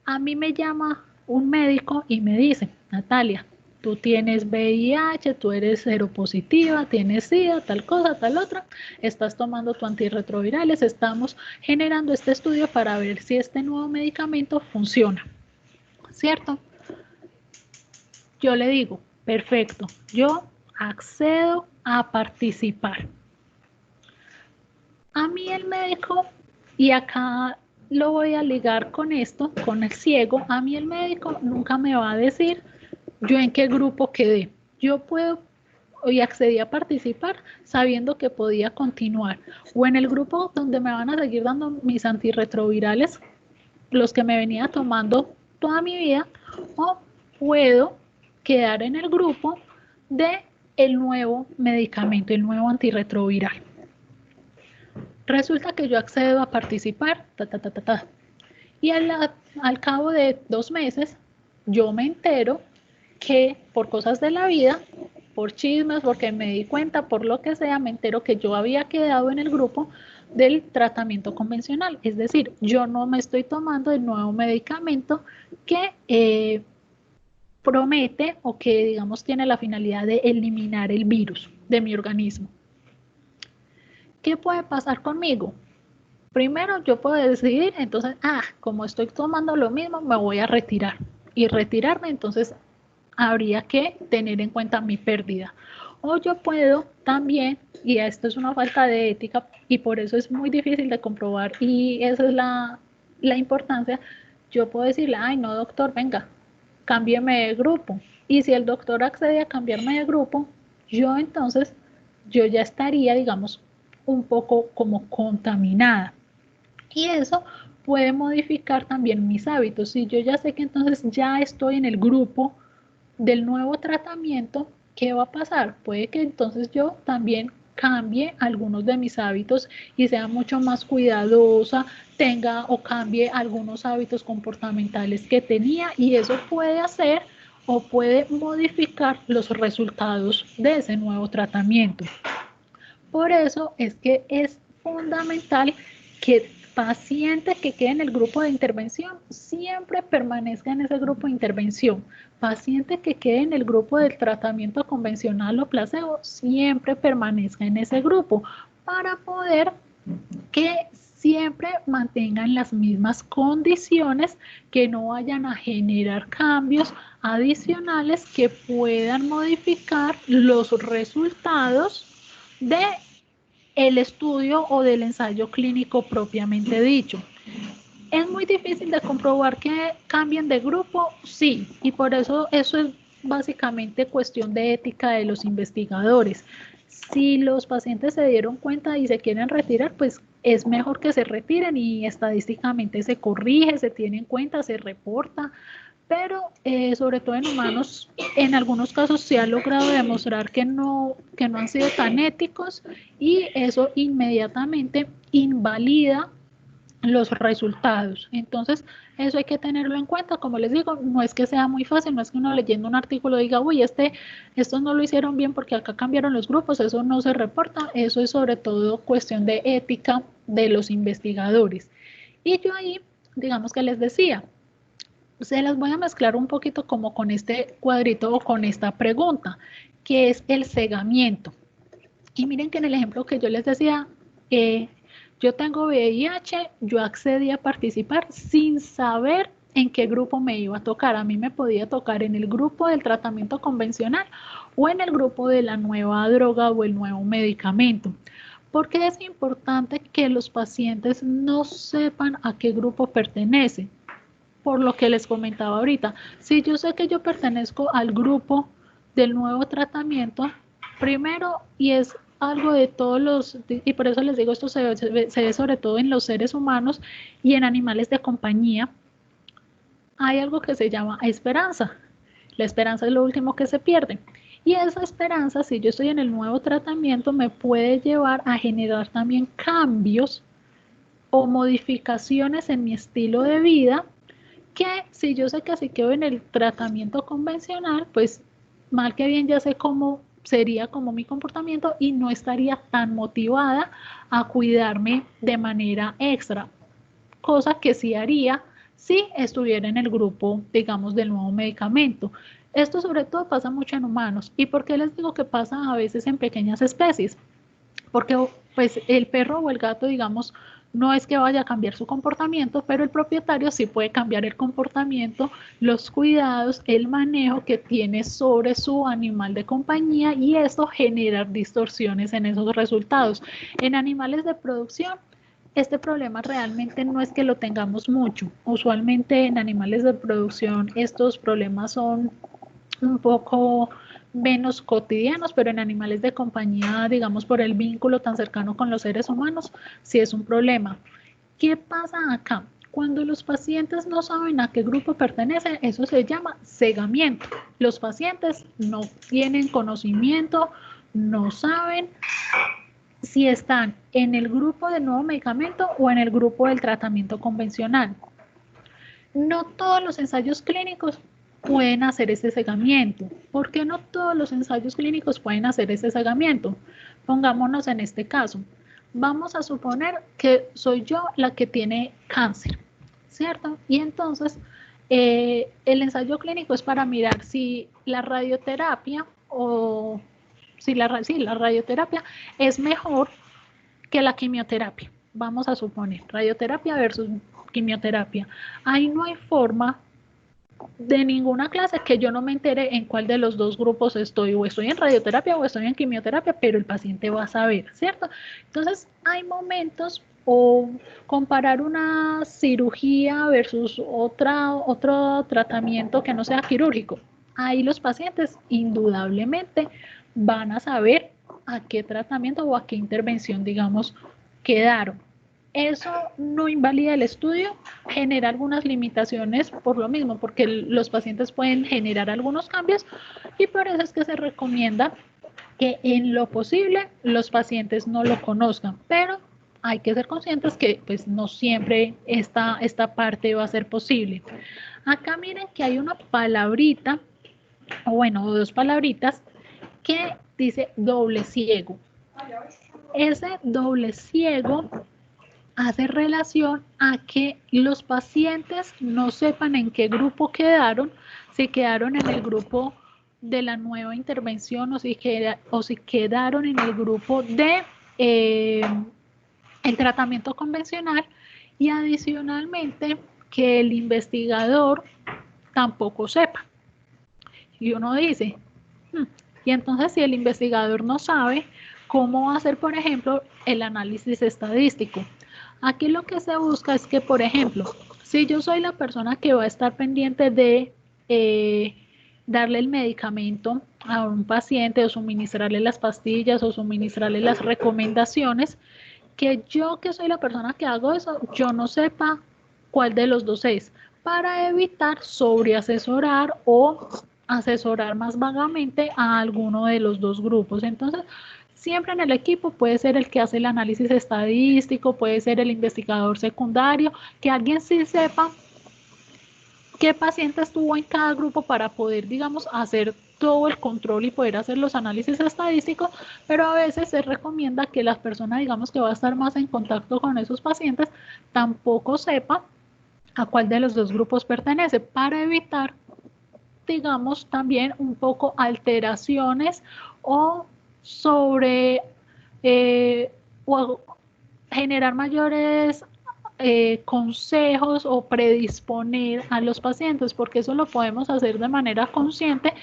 A: A mí me llama un médico y me dice, Natalia, tú tienes VIH, tú eres seropositiva, tienes SIDA, tal cosa, tal otra, estás tomando tu antirretrovirales, estamos generando este estudio para ver si este nuevo medicamento funciona, ¿cierto? Yo le digo, perfecto, yo accedo a participar. A mí el médico, y acá lo voy a ligar con esto, con el ciego, a mí el médico nunca me va a decir yo en qué grupo quedé. Yo puedo y accedí a participar sabiendo que podía continuar, o en el grupo donde me van a seguir dando mis antirretrovirales, los que me venía tomando toda mi vida, o puedo quedar en el grupo de el nuevo medicamento, el nuevo antirretroviral. Resulta que yo accedo a participar, y al cabo de 2 meses yo me entero que por cosas de la vida, por chismes, porque me di cuenta, por lo que sea, me entero que yo había quedado en el grupo del tratamiento convencional. Es decir, yo no me estoy tomando el nuevo medicamento que promete, o que digamos tiene la finalidad de eliminar el virus de mi organismo. ¿Qué puede pasar conmigo? Primero yo puedo decidir, entonces, como estoy tomando lo mismo, me voy a retirar. Y retirarme, entonces, habría que tener en cuenta mi pérdida. O yo puedo también, y esto es una falta de ética, y por eso es muy difícil de comprobar, y esa es la importancia, yo puedo decirle, ay, no, doctor, venga, cámbieme de grupo. Y si el doctor accede a cambiarme de grupo, yo entonces, yo ya estaría, digamos, un poco como contaminada. Y eso puede modificar también mis hábitos. Si yo ya sé que entonces ya estoy en el grupo del nuevo tratamiento, ¿qué va a pasar? Puede que entonces yo también cambie algunos de mis hábitos y sea mucho más cuidadosa, tenga o cambie algunos hábitos comportamentales que tenía, y eso puede hacer o puede modificar los resultados de ese nuevo tratamiento. Por eso es que es fundamental que paciente que quede en el grupo de intervención siempre permanezca en ese grupo de intervención. Paciente que quede en el grupo del tratamiento convencional o placebo siempre permanezca en ese grupo para poder que siempre mantengan las mismas condiciones, que no vayan a generar cambios adicionales que puedan modificar los resultados de el estudio o del ensayo clínico propiamente dicho. ¿Es muy difícil de comprobar que cambien de grupo? Sí, y por eso eso es básicamente cuestión de ética de los investigadores. Si los pacientes se dieron cuenta y se quieren retirar, pues es mejor que se retiren y estadísticamente se corrige, se tiene en cuenta, se reporta, pero sobre todo en humanos, en algunos casos se ha logrado demostrar que no han sido tan éticos, y eso inmediatamente invalida los resultados. Entonces, eso hay que tenerlo en cuenta. Como les digo, no es que sea muy fácil, no es que uno leyendo un artículo diga, uy, estos no lo hicieron bien porque acá cambiaron los grupos, eso no se reporta, eso es sobre todo cuestión de ética de los investigadores. Y yo ahí, digamos que les decía, se las voy a mezclar un poquito como con este cuadrito o con esta pregunta, que es el cegamiento. Y miren que en el ejemplo que yo les decía, yo tengo VIH, yo accedí a participar sin saber en qué grupo me iba a tocar. A mí me podía tocar en el grupo del tratamiento convencional o en el grupo de la nueva droga o el nuevo medicamento. ¿Por qué es importante que los pacientes no sepan a qué grupo pertenecen? Por lo que les comentaba ahorita, si yo sé que yo pertenezco al grupo del nuevo tratamiento, primero, y es algo de todos los, y por eso les digo, esto se ve sobre todo en los seres humanos y en animales de compañía, hay algo que se llama esperanza. La esperanza es lo último que se pierde. Y esa esperanza, si yo estoy en el nuevo tratamiento, me puede llevar a generar también cambios o modificaciones en mi estilo de vida, que si yo sé que así quedo en el tratamiento convencional, pues mal que bien ya sé cómo sería como mi comportamiento y no estaría tan motivada a cuidarme de manera extra, cosa que sí haría si estuviera en el grupo, digamos, del nuevo medicamento. Esto sobre todo pasa mucho en humanos. ¿Y por qué les digo que pasa a veces en pequeñas especies? Porque pues el perro o el gato, digamos, no es que vaya a cambiar su comportamiento, pero el propietario sí puede cambiar el comportamiento, los cuidados, el manejo que tiene sobre su animal de compañía, y esto genera distorsiones en esos resultados. En animales de producción, este problema realmente no es que lo tengamos mucho. Usualmente en animales de producción estos problemas son un poco menos cotidianos, pero en animales de compañía, digamos, por el vínculo tan cercano con los seres humanos, sí es un problema. ¿Qué pasa acá? Cuando los pacientes no saben a qué grupo pertenecen, eso se llama cegamiento. Los pacientes no tienen conocimiento, no saben si están en el grupo del nuevo medicamento o en el grupo del tratamiento convencional. No todos los ensayos clínicos pueden hacer ese cegamiento. ¿Por qué no todos los ensayos clínicos pueden hacer ese cegamiento? Pongámonos en este caso. Vamos a suponer que soy yo la que tiene cáncer, ¿cierto? Y entonces el ensayo clínico es para mirar si la radioterapia si la radioterapia es mejor que la quimioterapia. vamos a suponer, radioterapia versus quimioterapia. Ahí no hay forma de ninguna clase que yo no me entere en cuál de los dos grupos estoy, o estoy en radioterapia o estoy en quimioterapia, pero el paciente va a saber, ¿cierto? Entonces, hay momentos o comparar una cirugía versus otro tratamiento que no sea quirúrgico. Ahí los pacientes indudablemente van a saber a qué tratamiento o a qué intervención, digamos, quedaron. Eso no invalida el estudio, genera algunas limitaciones por lo mismo, porque los pacientes pueden generar algunos cambios y por eso es que se recomienda que en lo posible los pacientes no lo conozcan, pero hay que ser conscientes que pues no siempre esta parte va a ser posible. Acá miren que hay una palabrita, o bueno, dos palabritas, que dice doble ciego. Ese doble ciego hace relación a que los pacientes no sepan en qué grupo quedaron, si quedaron en el grupo de la nueva intervención o si quedaron en el grupo de el tratamiento convencional, y adicionalmente que el investigador tampoco sepa. Y uno dice, y entonces si el investigador no sabe, ¿cómo va a hacer, por ejemplo, el análisis estadístico? Aquí lo que se busca es que, por ejemplo, si yo soy la persona que va a estar pendiente de darle el medicamento a un paciente o suministrarle las pastillas o suministrarle las recomendaciones, que yo que soy la persona que hago eso, yo no sepa cuál de los dos es, para evitar sobreasesorar o asesorar más vagamente a alguno de los dos grupos. Entonces, siempre en el equipo puede ser el que hace el análisis estadístico, puede ser el investigador secundario, que alguien sí sepa qué paciente estuvo en cada grupo para poder, digamos, hacer todo el control y poder hacer los análisis estadísticos, pero a veces se recomienda que la persona, digamos, que va a estar más en contacto con esos pacientes, tampoco sepa a cuál de los dos grupos pertenece, para evitar, digamos, también un poco alteraciones o o generar mayores consejos o predisponer a los pacientes, porque eso lo podemos hacer de manera consciente,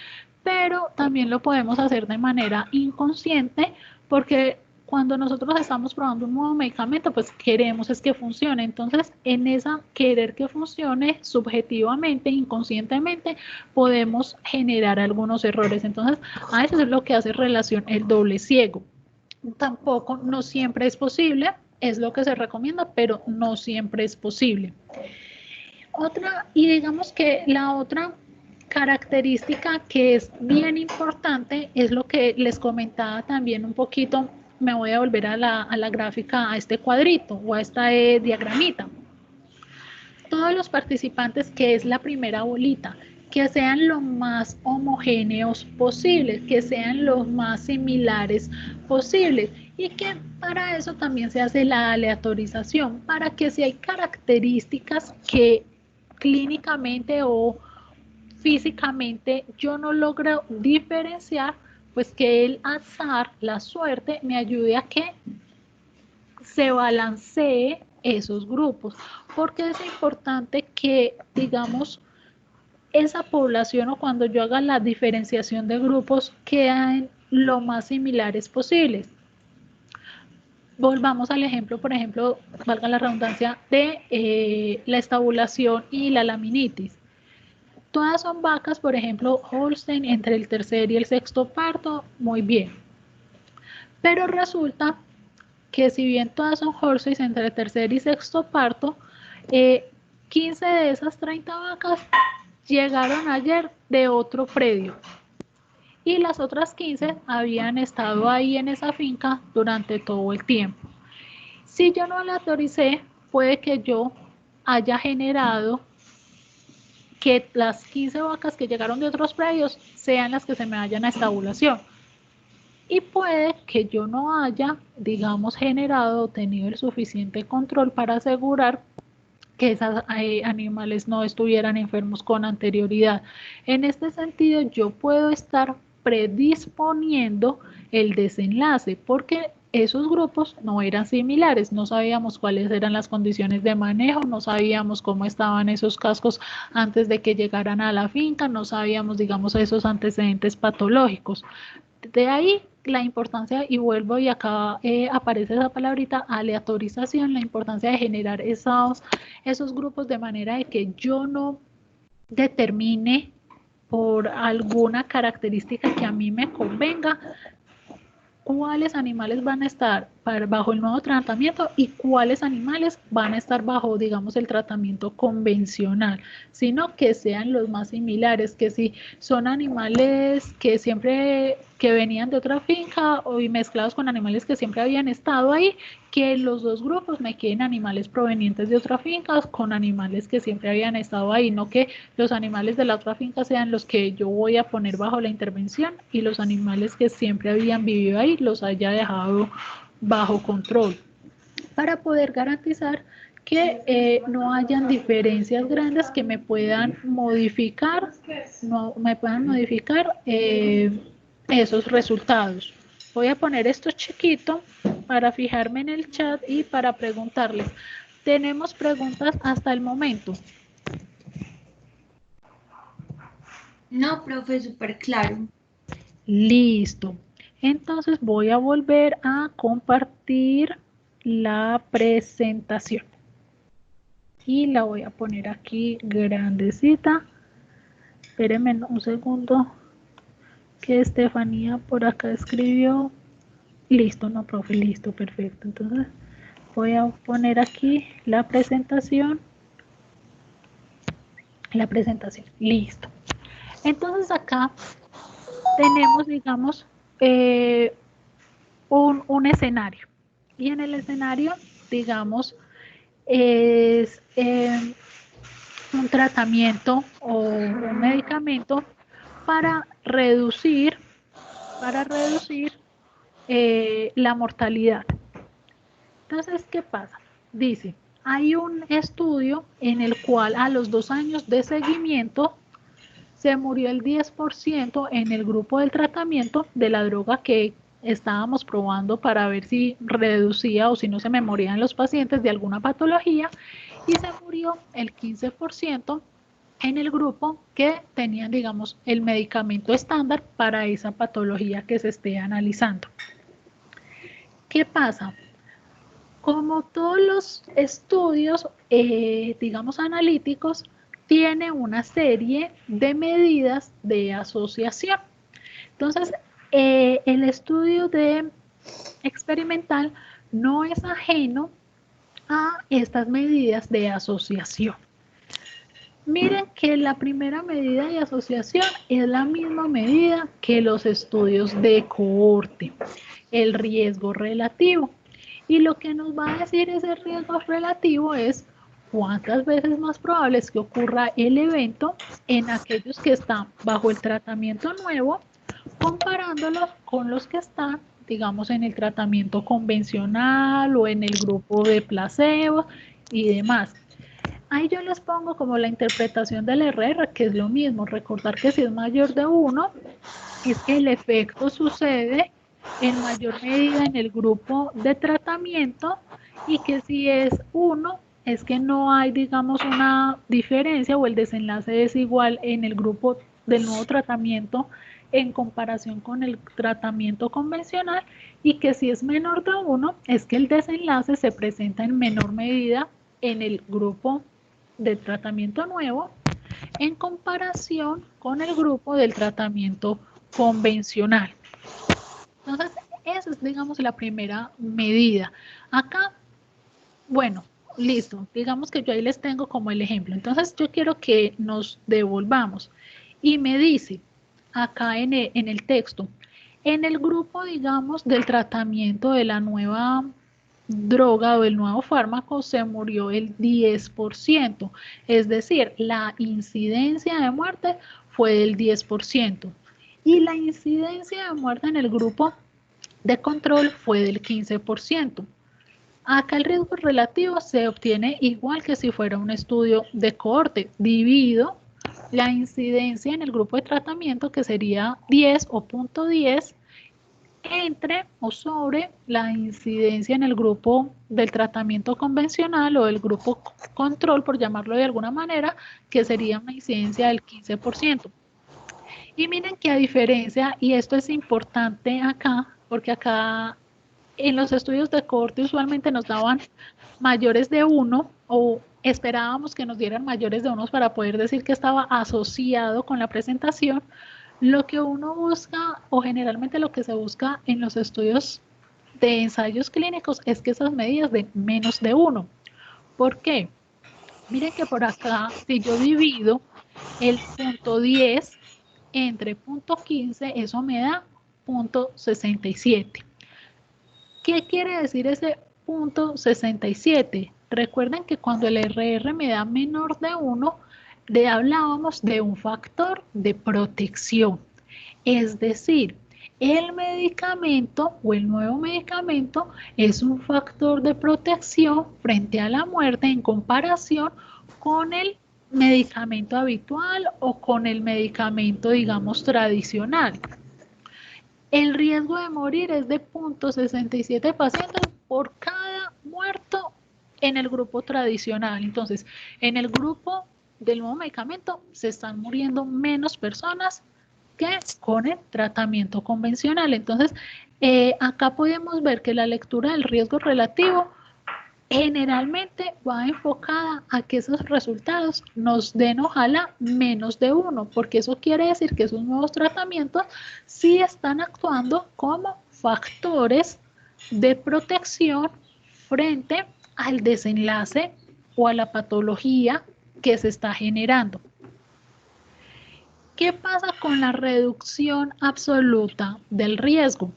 A: pero también lo podemos hacer de manera inconsciente, porque cuando nosotros estamos probando un nuevo medicamento, pues queremos es que funcione. Entonces, en esa querer que funcione subjetivamente, inconscientemente, podemos generar algunos errores. Entonces, a eso es lo que hace relación el doble ciego. Tampoco, no siempre es posible, es lo que se recomienda, pero no siempre es posible. Y digamos que la otra característica que es bien importante es lo que les comentaba también un poquito. Me voy a volver a la gráfica, a este cuadrito o a esta diagramita. Todos los participantes, que es la primera bolita, que sean lo más homogéneos posibles, que sean los más similares posibles, y que para eso también se hace la aleatorización, para que si hay características que clínicamente o físicamente yo no logro diferenciar, pues que el azar, la suerte, me ayude a que se balancee esos grupos, porque es importante que, digamos, esa población, o cuando yo haga la diferenciación de grupos, queden lo más similares posibles. Volvamos al ejemplo, por ejemplo, valga la redundancia, de la estabulación y la laminitis. Todas son vacas, por ejemplo, Holstein, entre el tercer y el sexto parto, muy bien. Pero resulta que si bien todas son Holstein entre el tercer y sexto parto, 15 de esas 30 vacas llegaron ayer de otro predio. Y las otras 15 habían estado ahí en esa finca durante todo el tiempo. Si yo no la autoricé, puede que yo haya generado que las 15 vacas que llegaron de otros predios sean las que se me vayan a estabulación. Y puede que yo no haya, digamos, generado o tenido el suficiente control para asegurar que esos animales no estuvieran enfermos con anterioridad. En este sentido, yo puedo estar predisponiendo el desenlace, porque esos grupos no eran similares, no sabíamos cuáles eran las condiciones de manejo, no sabíamos cómo estaban esos cascos antes de que llegaran a la finca, no sabíamos, digamos, esos antecedentes patológicos. De ahí la importancia, y vuelvo y acá aparece esa palabrita, aleatorización, la importancia de generar esos grupos de manera de que yo no determine por alguna característica que a mí me convenga cuáles animales van a estar bajo el nuevo tratamiento y cuáles animales van a estar bajo, digamos, el tratamiento convencional, sino que sean los más similares, que si son animales que siempre que venían de otra finca y mezclados con animales que siempre habían estado ahí, que los dos grupos me queden animales provenientes de otra finca con animales que siempre habían estado ahí, no que los animales de la otra finca sean los que yo voy a poner bajo la intervención y los animales que siempre habían vivido ahí los haya dejado bajo control, para poder garantizar que no hayan diferencias grandes que me puedan modificar, esos resultados. Voy a poner esto chiquito para fijarme en el chat y para preguntarles. ¿Tenemos preguntas hasta el momento?
F: No, profe, súper claro.
A: Listo. Entonces voy a volver a compartir la presentación. Y la voy a poner aquí grandecita. Espérenme un segundo que Estefanía por acá escribió. Listo, no, profe, listo, perfecto. Entonces voy a poner aquí la presentación. Listo. Entonces acá tenemos, digamos, un escenario. Y en el escenario, digamos, es un tratamiento o un medicamento para reducir la mortalidad. Entonces, ¿qué pasa? Dice, hay un estudio en el cual a los 2 años de seguimiento se murió el 10% en el grupo del tratamiento de la droga que estábamos probando para ver si reducía o si no se me morían los pacientes de alguna patología, y se murió el 15% en el grupo que tenían, digamos, el medicamento estándar para esa patología que se esté analizando. ¿Qué pasa? Como todos los estudios, digamos, analíticos, tiene una serie de medidas de asociación. Entonces, el estudio experimental no es ajeno a estas medidas de asociación. Miren que la primera medida de asociación es la misma medida que los estudios de cohorte, el riesgo relativo. Y lo que nos va a decir ese riesgo relativo es cuántas veces más probable es que ocurra el evento en aquellos que están bajo el tratamiento nuevo, comparándolos con los que están, digamos, en el tratamiento convencional o en el grupo de placebo y demás. Ahí yo les pongo como la interpretación del RR, que es lo mismo, recordar que si es mayor de 1, es que el efecto sucede en mayor medida en el grupo de tratamiento, y que si es 1, es que no hay, digamos, una diferencia o el desenlace es igual en el grupo del nuevo tratamiento en comparación con el tratamiento convencional, y que si es menor de 1, es que el desenlace se presenta en menor medida en el grupo de tratamiento nuevo en comparación con el grupo del tratamiento convencional. Entonces, esa es, digamos, la primera medida. Acá, bueno, listo, digamos que yo ahí les tengo como el ejemplo. Entonces, yo quiero que nos devolvamos y me dice acá en el texto, en el grupo, digamos, del tratamiento de la nueva droga o del nuevo fármaco se murió el 10%, es decir, la incidencia de muerte fue del 10%. Y la incidencia de muerte en el grupo de control fue del 15%. Acá el riesgo relativo se obtiene igual que si fuera un estudio de cohorte, dividido la incidencia en el grupo de tratamiento, que sería 10 o 0.10, entre o sobre la incidencia en el grupo del tratamiento convencional o del grupo control, por llamarlo de alguna manera, que sería una incidencia del 15%. Y miren que a diferencia, y esto es importante acá, porque acá en los estudios de cohorte usualmente nos daban mayores de 1 o esperábamos que nos dieran mayores de 1 para poder decir que estaba asociado con la presentación. Lo que uno busca, o generalmente lo que se busca en los estudios de ensayos clínicos, es que esas medidas de menos de 1. ¿Por qué? Miren que por acá, si yo divido el punto 10 entre punto 15, eso me da punto 67. ¿Qué quiere decir ese punto 67? Recuerden que cuando el RR me da menor de 1, hablábamos de un factor de protección. Es decir, el medicamento o el nuevo medicamento es un factor de protección frente a la muerte en comparación con el medicamento habitual o con el medicamento, digamos, tradicional. El riesgo de morir es de 0.67 pacientes por cada muerto en el grupo tradicional. Entonces, en el grupo del nuevo medicamento se están muriendo menos personas que con el tratamiento convencional. Entonces, acá podemos ver que la lectura del riesgo relativo generalmente va enfocada a que esos resultados nos den ojalá menos de 1, porque eso quiere decir que esos nuevos tratamientos sí están actuando como factores de protección frente al desenlace o a la patología que se está generando. ¿Qué pasa con la reducción absoluta del riesgo?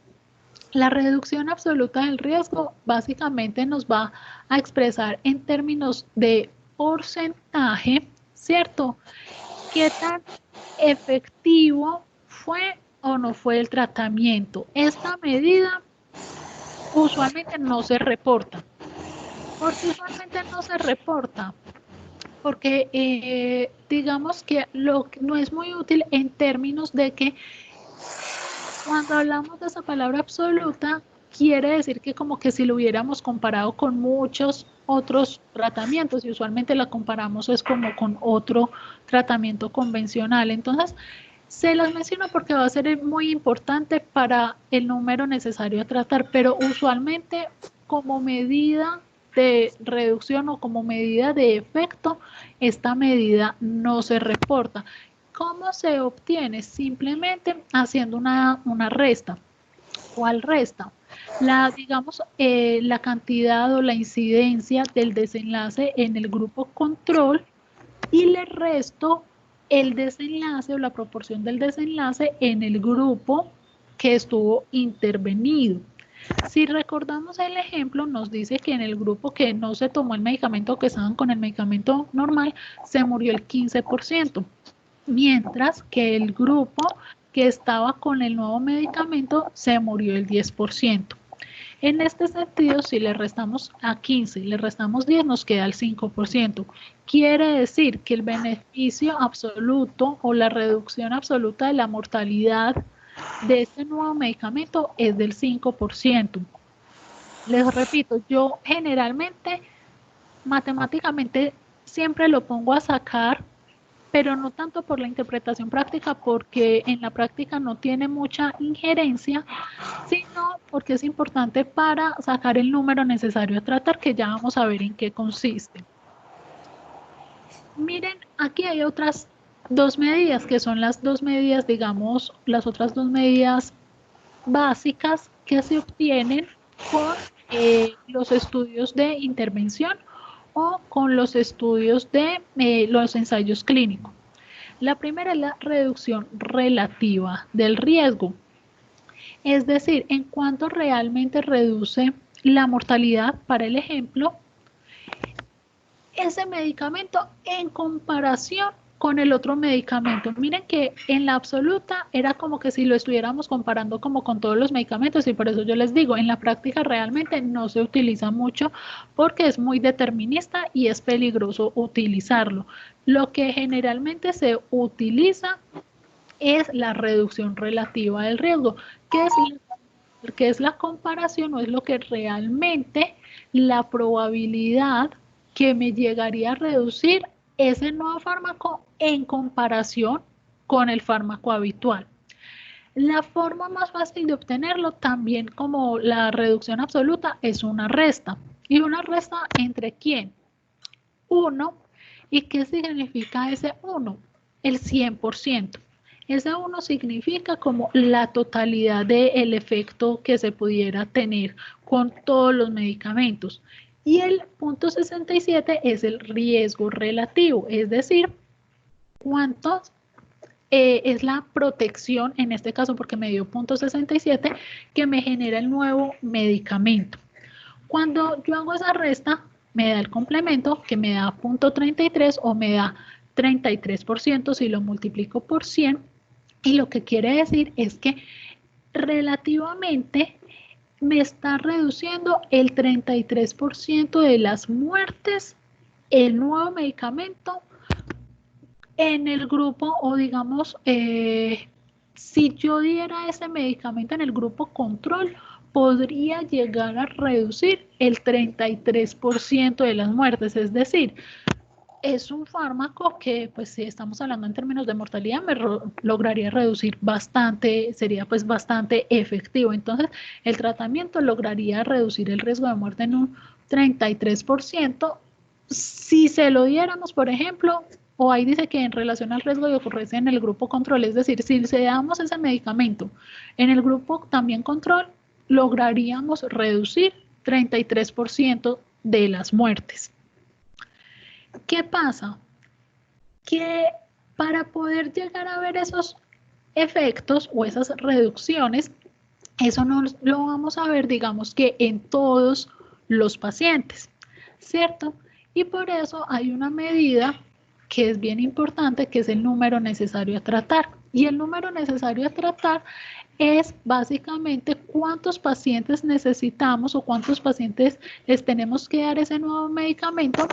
A: La reducción absoluta del riesgo básicamente nos va a expresar en términos de porcentaje, ¿cierto? ¿Qué tan efectivo fue o no fue el tratamiento? Esta medida usualmente no se reporta. ¿Por qué usualmente no se reporta? Porque digamos que no es muy útil en términos de que cuando hablamos de esa palabra absoluta, quiere decir que como que si lo hubiéramos comparado con muchos otros tratamientos, y usualmente la comparamos es como con otro tratamiento convencional. Entonces, se las menciono porque va a ser muy importante para el número necesario a tratar, pero usualmente como medida de reducción o como medida de efecto, esta medida no se reporta. ¿Cómo se obtiene? Simplemente haciendo una resta. ¿Cuál resta? Digamos, la cantidad o la incidencia del desenlace en el grupo control y le resto el desenlace o la proporción del desenlace en el grupo que estuvo intervenido. Si recordamos el ejemplo, nos dice que en el grupo que no se tomó el medicamento, que estaban con el medicamento normal, se murió el 15%. Mientras que el grupo que estaba con el nuevo medicamento se murió el 10%. En este sentido, si le restamos a 15, le restamos 10, nos queda el 5%. Quiere decir que el beneficio absoluto o la reducción absoluta de la mortalidad de este nuevo medicamento es del 5%. Les repito, yo generalmente, matemáticamente, siempre lo pongo a sacar, pero no tanto por la interpretación práctica, porque en la práctica no tiene mucha injerencia, sino porque es importante para sacar el número necesario a tratar, que ya vamos a ver en qué consiste. Miren, aquí hay otras dos medidas, que son las dos medidas, digamos, las otras dos medidas básicas que se obtienen con los estudios de intervención o con los estudios de los ensayos clínicos. La primera es la reducción relativa del riesgo, es decir, en cuánto realmente reduce la mortalidad, para el ejemplo, ese medicamento en comparación con el otro medicamento. Miren que en la absoluta era como que si lo estuviéramos comparando como con todos los medicamentos, y por eso yo les digo, en la práctica realmente no se utiliza mucho porque es muy determinista y es peligroso utilizarlo. Lo que generalmente se utiliza es la reducción relativa del riesgo. ¿Qué es que es la comparación o es lo que realmente la probabilidad que me llegaría a reducir ese nuevo fármaco en comparación con el fármaco habitual. La forma más fácil de obtenerlo, también como la reducción absoluta, es una resta. ¿Y una resta entre quién? 1. ¿Y qué significa ese 1? El 100%. Ese 1 significa como la totalidad del efecto que se pudiera tener con todos los medicamentos. Y el punto 67 es el riesgo relativo, es decir, cuántos es la protección, en este caso porque me dio punto 67, que me genera el nuevo medicamento. Cuando yo hago esa resta, me da el complemento que me da punto 33 o me da 33% si lo multiplico por 100. Y lo que quiere decir es que relativamente me está reduciendo el 33% de las muertes el nuevo medicamento en el grupo, o digamos, si yo diera ese medicamento en el grupo control, podría llegar a reducir el 33% de las muertes. Es decir, es un fármaco que, pues si estamos hablando en términos de mortalidad, lograría reducir bastante, sería pues bastante efectivo. Entonces, el tratamiento lograría reducir el riesgo de muerte en un 33%. Si se lo diéramos, por ejemplo, o ahí dice que en relación al riesgo de ocurrencia en el grupo control, es decir, si le damos ese medicamento en el grupo también control, lograríamos reducir 33% de las muertes. ¿Qué pasa? Que para poder llegar a ver esos efectos o esas reducciones, eso no lo vamos a ver, digamos que en todos los pacientes, ¿cierto? Y por eso hay una medida que es bien importante, que es el número necesario a tratar. Y el número necesario a tratar es básicamente cuántos pacientes necesitamos o cuántos pacientes les tenemos que dar ese nuevo medicamento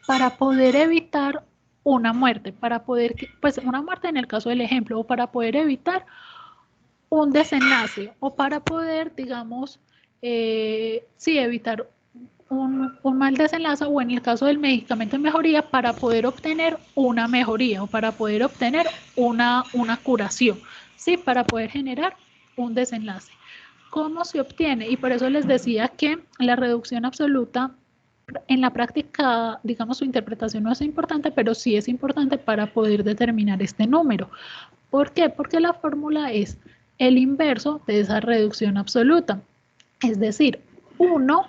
A: para poder evitar una muerte, para poder, pues una muerte en el caso del ejemplo, o para poder evitar un desenlace, o para poder, digamos, sí, evitar un mal desenlace, o en el caso del medicamento de mejoría, para poder obtener una mejoría o para poder obtener una curación, ¿sí? Para poder generar un desenlace. ¿Cómo se obtiene? Y por eso les decía que la reducción absoluta en la práctica, digamos, su interpretación no es importante, pero sí es importante para poder determinar este número. ¿Por qué? Porque la fórmula es el inverso de esa reducción absoluta, es decir, 1,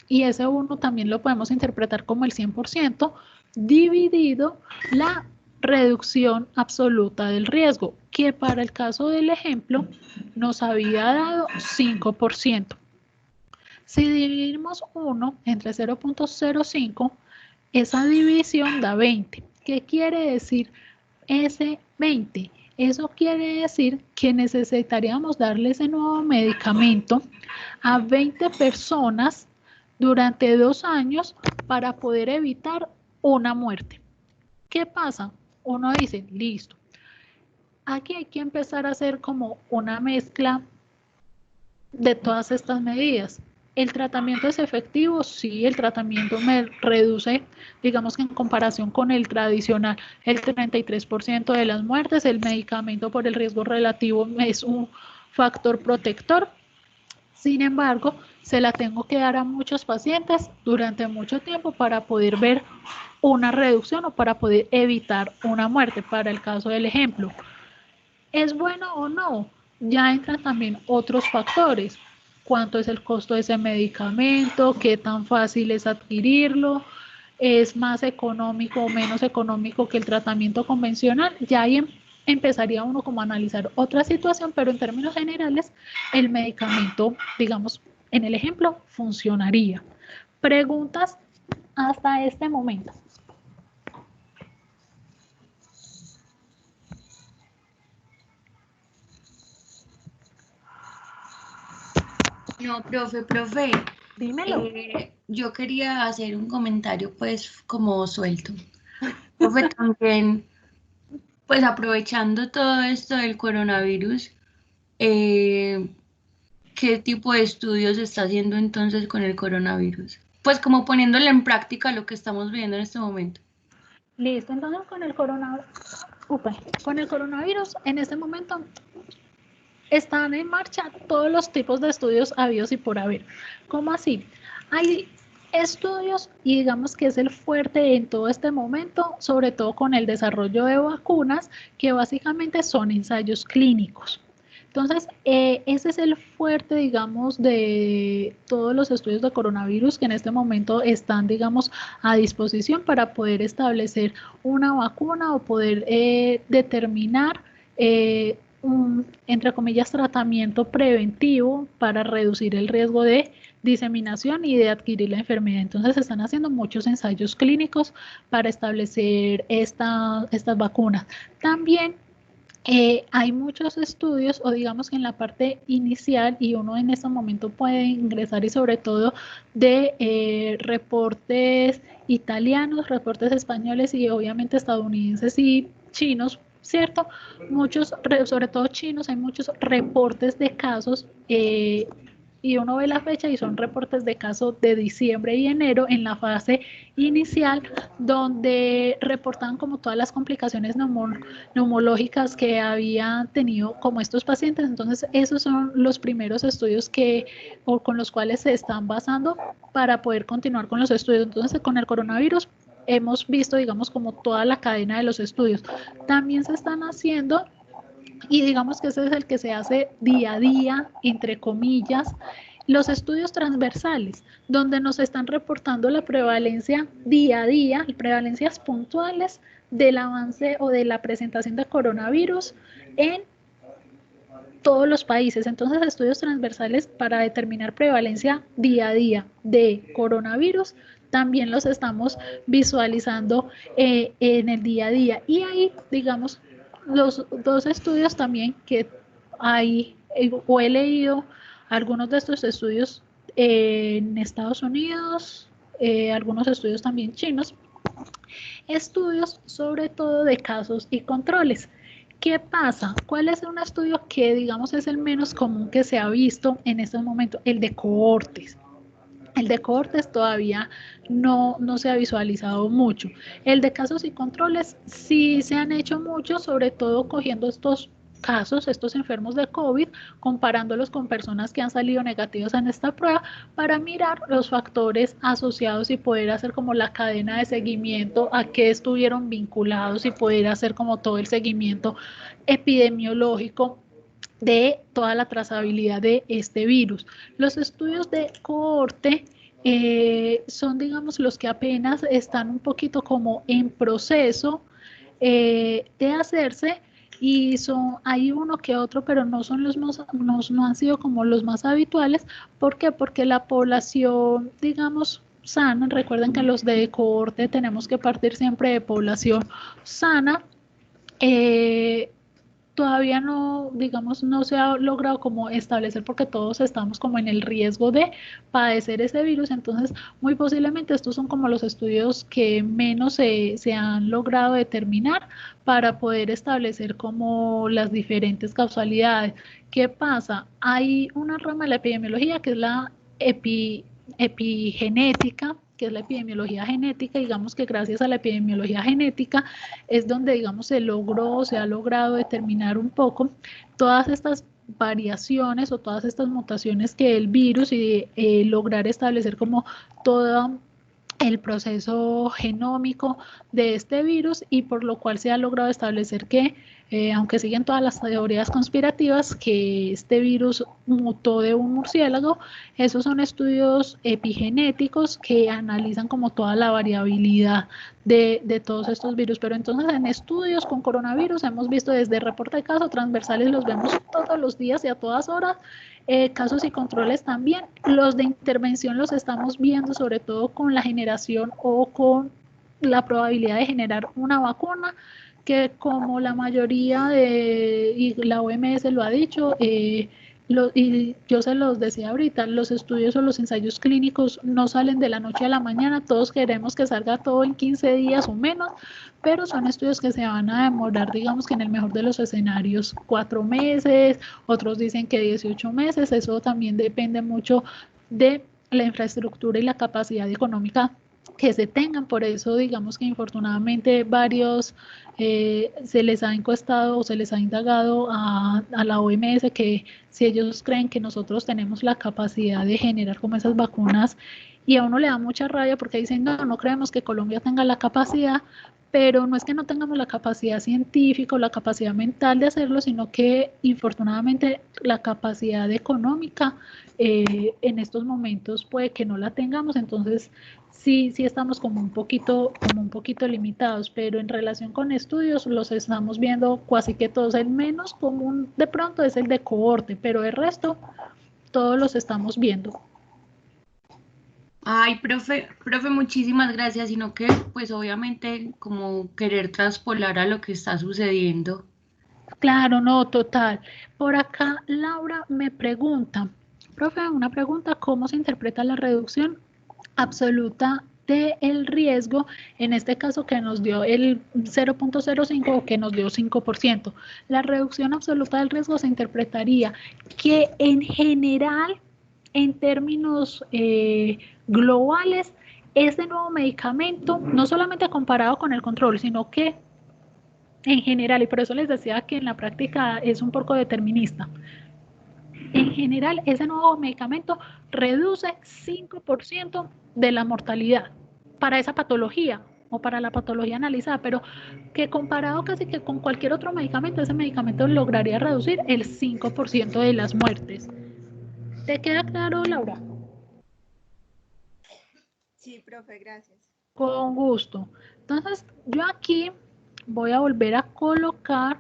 A: y ese 1 también lo podemos interpretar como el 100%, dividido la reducción absoluta del riesgo, que para el caso del ejemplo nos había dado 5%. Si dividimos 1 entre 0.05, esa división da 20. ¿Qué quiere decir ese 20? Eso quiere decir que necesitaríamos darle ese nuevo medicamento a 20 personas durante 2 años para poder evitar una muerte. ¿Qué pasa? Uno dice, listo. Aquí hay que empezar a hacer como una mezcla de todas estas medidas. ¿El tratamiento es efectivo? Sí, el tratamiento me reduce, digamos que en comparación con el tradicional, el 33% de las muertes. El medicamento por el riesgo relativo es un factor protector. Sin embargo, se la tengo que dar a muchos pacientes durante mucho tiempo para poder ver una reducción o para poder evitar una muerte. Para el caso del ejemplo, ¿es bueno o no? Ya entran también otros factores. ¿Cuánto es el costo de ese medicamento? ¿Qué tan fácil es adquirirlo? ¿Es más económico o menos económico que el tratamiento convencional? Ya ahí empezaría uno como a analizar otra situación, pero en términos generales, el medicamento, digamos, en el ejemplo, funcionaría. ¿Preguntas hasta este momento?
F: No, profe,
A: Dímelo.
F: yo quería hacer un comentario pues como suelto. Profe, también, pues aprovechando todo esto del coronavirus, ¿qué tipo de estudios se está haciendo entonces con el coronavirus? Pues como poniéndole en práctica lo que estamos viviendo en este momento.
A: Listo, entonces con el coronavirus en este momento están en marcha todos los tipos de estudios habidos y por haber. ¿Cómo así? Hay estudios y digamos que es el fuerte en todo este momento, sobre todo con el desarrollo de vacunas, que básicamente son ensayos clínicos. Entonces, ese es el fuerte, digamos, de todos los estudios de coronavirus que en este momento están, digamos, a disposición para poder establecer una vacuna o poder determinar un, entre comillas, tratamiento preventivo para reducir el riesgo de diseminación y de adquirir la enfermedad. Entonces se están haciendo muchos ensayos clínicos para establecer estas vacunas. También hay muchos estudios, o digamos que en la parte inicial, y uno en este momento puede ingresar y sobre todo de reportes italianos, reportes españoles y obviamente estadounidenses y chinos, ¿cierto? Muchos, sobre todo chinos, hay muchos reportes de casos y uno ve la fecha y son reportes de casos de diciembre y enero en la fase inicial, donde reportan como todas las complicaciones neumológicas que habían tenido como estos pacientes. Entonces, esos son los primeros estudios o con los cuales se están basando para poder continuar con los estudios. Entonces, con el coronavirus hemos visto, digamos, como toda la cadena de los estudios. También se están haciendo, y digamos que ese es el que se hace día a día, entre comillas, los estudios transversales, donde nos están reportando la prevalencia día a día, prevalencias puntuales del avance o de la presentación de coronavirus en todos los países. Entonces, estudios transversales para determinar prevalencia día a día de coronavirus, también los estamos visualizando en el día a día. Y ahí, digamos, los dos estudios también que hay, o he leído algunos de estos estudios en Estados Unidos, algunos estudios también chinos, estudios sobre todo de casos y controles. ¿Qué pasa? ¿Cuál es un estudio que, digamos, es el menos común que se ha visto en este momento? El de cohortes. El de cohortes todavía no se ha visualizado mucho. El de casos y controles sí se han hecho mucho, sobre todo cogiendo estos casos, estos enfermos de COVID, comparándolos con personas que han salido negativas en esta prueba para mirar los factores asociados y poder hacer como la cadena de seguimiento a qué estuvieron vinculados y poder hacer como todo el seguimiento epidemiológico de toda la trazabilidad de este virus. Los estudios de cohorte son, digamos, los que apenas están un poquito como en proceso de hacerse, y hay uno que otro, pero no son los más, no han sido como los más habituales. ¿Por qué? Porque la población, digamos, sana, recuerden que los de cohorte tenemos que partir siempre de población sana, todavía no, digamos, no se ha logrado como establecer, porque todos estamos como en el riesgo de padecer ese virus. Entonces, muy posiblemente estos son como los estudios que menos se han logrado determinar para poder establecer como las diferentes causalidades. ¿Qué pasa? Hay una rama de la epidemiología que es la epigenética, que es la epidemiología genética. Digamos que gracias a la epidemiología genética es donde, digamos, se ha logrado determinar un poco todas estas variaciones o todas estas mutaciones que el virus, y lograr establecer como todo el proceso genómico de este virus, y por lo cual se ha logrado establecer que, aunque siguen todas las teorías conspirativas, que este virus mutó de un murciélago. Esos son estudios epigenéticos que analizan como toda la variabilidad de todos estos virus. Pero entonces, en estudios con coronavirus hemos visto desde reporte de casos transversales, los vemos todos los días y a todas horas. Casos y controles también. Los de intervención los estamos viendo sobre todo con la generación o con la probabilidad de generar una vacuna, que como la mayoría y la OMS lo ha dicho, y yo se los decía ahorita, los estudios o los ensayos clínicos no salen de la noche a la mañana, todos queremos que salga todo en 15 días o menos, pero son estudios que se van a demorar, digamos que en el mejor de los escenarios, 4 meses, otros dicen que 18 meses, eso también depende mucho de la infraestructura y la capacidad económica que se tengan. Por eso digamos que infortunadamente varios se les ha encuestado o se les ha indagado a la OMS que si ellos creen que nosotros tenemos la capacidad de generar como esas vacunas, y a uno le da mucha rabia porque dicen no creemos que Colombia tenga la capacidad, pero no es que no tengamos la capacidad científica o la capacidad mental de hacerlo, sino que infortunadamente la capacidad económica en estos momentos puede que no la tengamos. Entonces sí estamos como un poquito limitados, pero en relación con estudios los estamos viendo casi que todos. El menos común de pronto es el de cohorte, pero el resto todos los estamos viendo.
F: Ay, profe, muchísimas gracias, sino que pues obviamente como querer traspolar a lo que está sucediendo.
A: Claro, no, total. Por acá Laura me pregunta, profe, una pregunta, ¿cómo se interpreta la reducción absoluta del riesgo, en este caso que nos dio el 0.05 o que nos dio 5%? La reducción absoluta del riesgo se interpretaría que en general, en términos globales, este nuevo medicamento, no solamente comparado con el control, sino que en general, y por eso les decía que en la práctica es un poco determinista, en general ese nuevo medicamento reduce 5% de la mortalidad para esa patología o para la patología analizada, pero que comparado casi que con cualquier otro medicamento, ese medicamento lograría reducir el 5% de las muertes. ¿Te queda claro, Laura?
E: Sí, profe, gracias.
A: Con gusto. Entonces, yo aquí voy a volver a colocar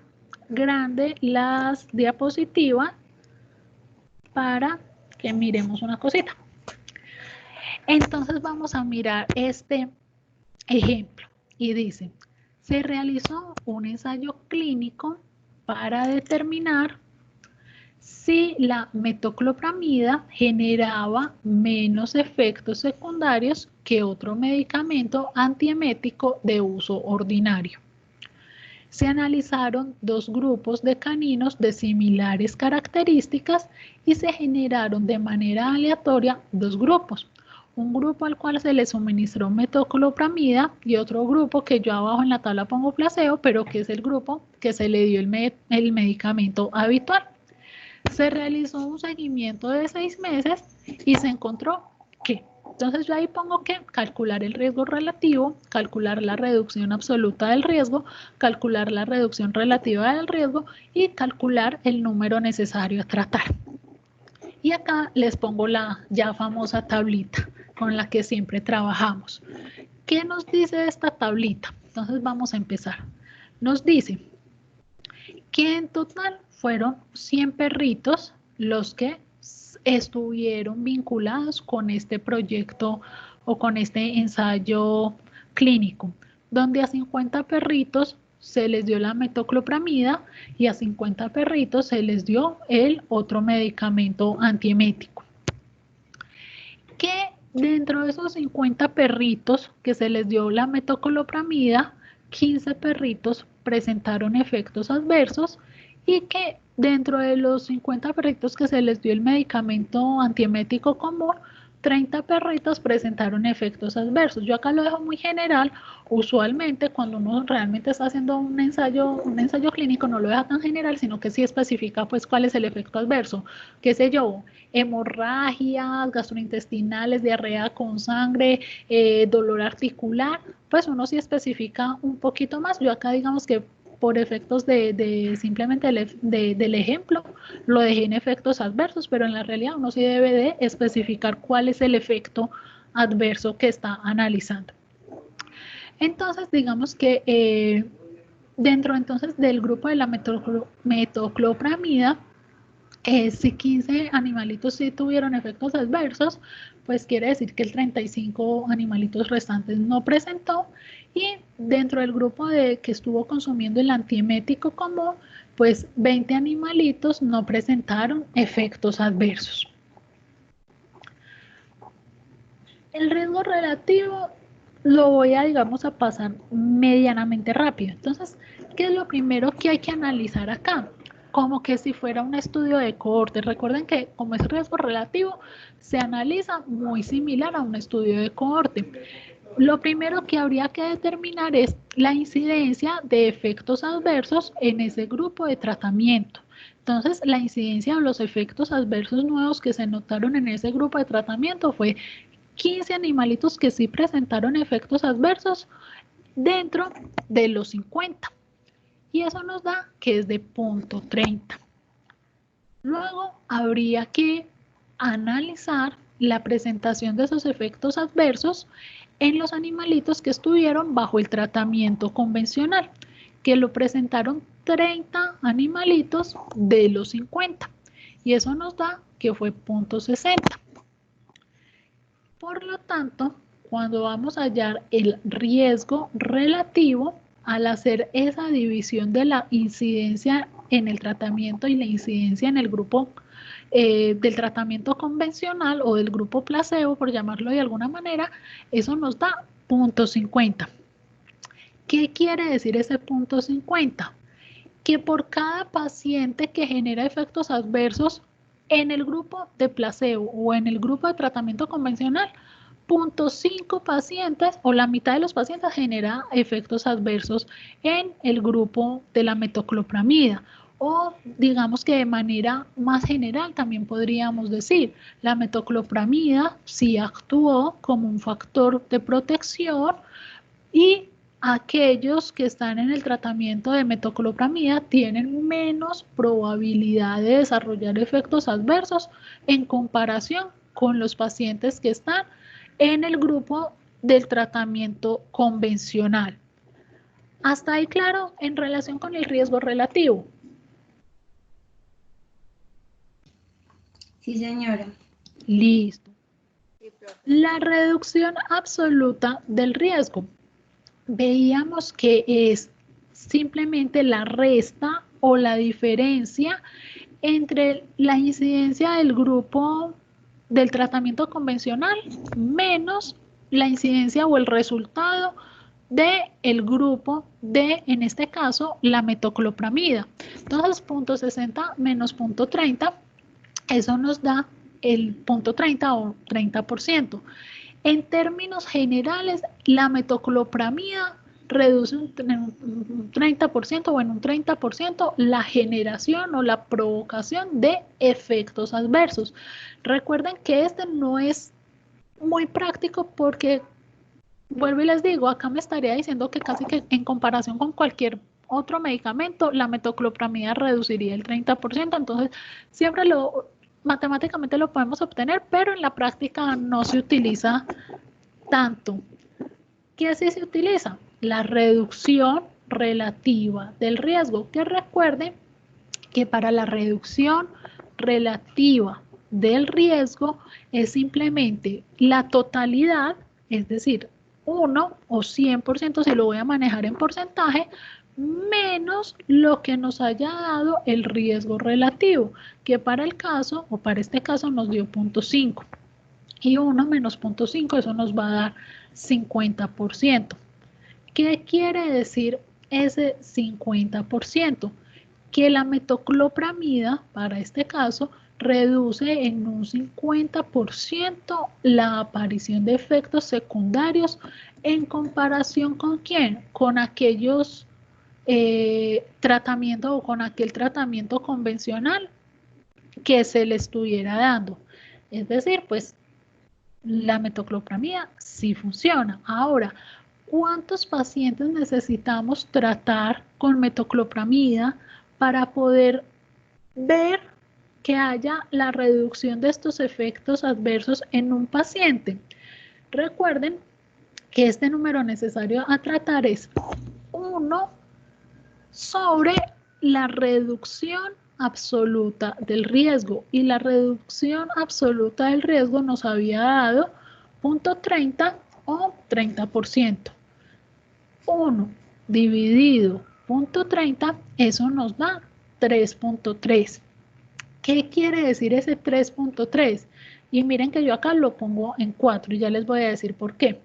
A: grande las diapositivas para que miremos una cosita. Entonces vamos a mirar este ejemplo y dice, se realizó un ensayo clínico para determinar si la metoclopramida generaba menos efectos secundarios que otro medicamento antiemético de uso ordinario. Se analizaron 2 grupos de caninos de similares características y se generaron de manera aleatoria 2 grupos. Un grupo al cual se le suministró metoclopramida y otro grupo que yo abajo en la tabla pongo placebo, pero que es el grupo que se le dio el medicamento habitual. Se realizó un seguimiento de 6 meses y se encontró que, entonces yo ahí pongo que calcular el riesgo relativo, calcular la reducción absoluta del riesgo, calcular la reducción relativa del riesgo y calcular el número necesario a tratar. Y acá les pongo la ya famosa tablita con la que siempre trabajamos. ¿Qué nos dice esta tablita? Entonces vamos a empezar. Nos dice que en total fueron 100 perritos los que estuvieron vinculados con este proyecto o con este ensayo clínico, donde a 50 perritos se les dio la metoclopramida y a 50 perritos se les dio el otro medicamento antiemético. Que dentro de esos 50 perritos que se les dio la metoclopramida, 15 perritos presentaron efectos adversos y que dentro de los 50 perritos que se les dio el medicamento antiemético común, 30 perritos presentaron efectos adversos. Yo acá lo dejo muy general. Usualmente cuando uno realmente está haciendo un ensayo clínico no lo deja tan general, sino que sí especifica pues cuál es el efecto adverso. Qué sé yo, hemorragias gastrointestinales, diarrea con sangre, dolor articular, pues uno sí especifica un poquito más. Yo acá digamos que por efectos de simplemente del ejemplo, lo dejé en efectos adversos, pero en la realidad uno sí debe de especificar cuál es el efecto adverso que está analizando. Entonces, digamos que dentro entonces del grupo de la metoclopramida, si 15 animalitos sí tuvieron efectos adversos, pues quiere decir que el 35 animalitos restantes no presentó, Y dentro del grupo que estuvo consumiendo el antiemético común, pues 20 animalitos no presentaron efectos adversos. El riesgo relativo lo voy a, digamos, a pasar medianamente rápido. Entonces, ¿qué es lo primero que hay que analizar acá? Como que si fuera un estudio de cohorte. Recuerden que como es riesgo relativo, se analiza muy similar a un estudio de cohorte. Lo primero que habría que determinar es la incidencia de efectos adversos en ese grupo de tratamiento. Entonces, la incidencia de los efectos adversos nuevos que se notaron en ese grupo de tratamiento fue 15 animalitos que sí presentaron efectos adversos dentro de los 50. Y eso nos da que es de 0.30. Luego habría que analizar la presentación de esos efectos adversos en los animalitos que estuvieron bajo el tratamiento convencional, que lo presentaron 30 animalitos de los 50. Y eso nos da que fue 0.60. Por lo tanto, cuando vamos a hallar el riesgo relativo, al hacer esa división de la incidencia en el tratamiento y la incidencia en el grupo del tratamiento convencional o del grupo placebo, por llamarlo de alguna manera, eso nos da 0.50. ¿Qué quiere decir ese 0.50? Que por cada paciente que genera efectos adversos en el grupo de placebo o en el grupo de tratamiento convencional, 0.5 pacientes o la mitad de los pacientes genera efectos adversos en el grupo de la metoclopramida. O digamos que de manera más general también podríamos decir, la metoclopramida sí actuó como un factor de protección y aquellos que están en el tratamiento de metoclopramida tienen menos probabilidad de desarrollar efectos adversos en comparación con los pacientes que están en el grupo del tratamiento convencional. ¿Hasta ahí claro en relación con el riesgo relativo?
F: Sí, señora.
A: Listo. La reducción absoluta del riesgo. Veíamos que es simplemente la resta o la diferencia entre la incidencia del grupo del tratamiento convencional menos la incidencia o el resultado del grupo de, en este caso, la metoclopramida. Entonces, 0.60 menos 0.30, eso nos da el 0.30 o 30%. En términos generales, la metoclopramida reduce un 30% o en un 30% la generación o la provocación de efectos adversos. Recuerden que este no es muy práctico porque, vuelvo y les digo, acá me estaría diciendo que casi que en comparación con cualquier otro medicamento, la metoclopramida reduciría el 30%, entonces siempre matemáticamente lo podemos obtener, pero en la práctica no se utiliza tanto. ¿Qué sí se utiliza? La reducción relativa del riesgo, que recuerden que para la reducción relativa del riesgo es simplemente la totalidad, es decir, 1 o 100%, si lo voy a manejar en porcentaje, menos lo que nos haya dado el riesgo relativo, que para el caso, o para este caso, nos dio 0.5. Y 1 menos 0.5, eso nos va a dar 50%. ¿Qué quiere decir ese 50%? Que la metoclopramida, para este caso, reduce en un 50% la aparición de efectos secundarios en comparación con ¿quién? Con aquellos tratamientos o con aquel tratamiento convencional que se le estuviera dando. Es decir, pues la metoclopramida sí funciona. Ahora, ¿cuántos pacientes necesitamos tratar con metoclopramida para poder ver que haya la reducción de estos efectos adversos en un paciente? Recuerden que este número necesario a tratar es 1 sobre la reducción absoluta del riesgo, y la reducción absoluta del riesgo nos había dado 0.30 o 30%. 1 dividido 0.30, eso nos da 3.3. ¿Qué quiere decir ese 3.3? Y miren que yo acá lo pongo en 4 y ya les voy a decir por qué.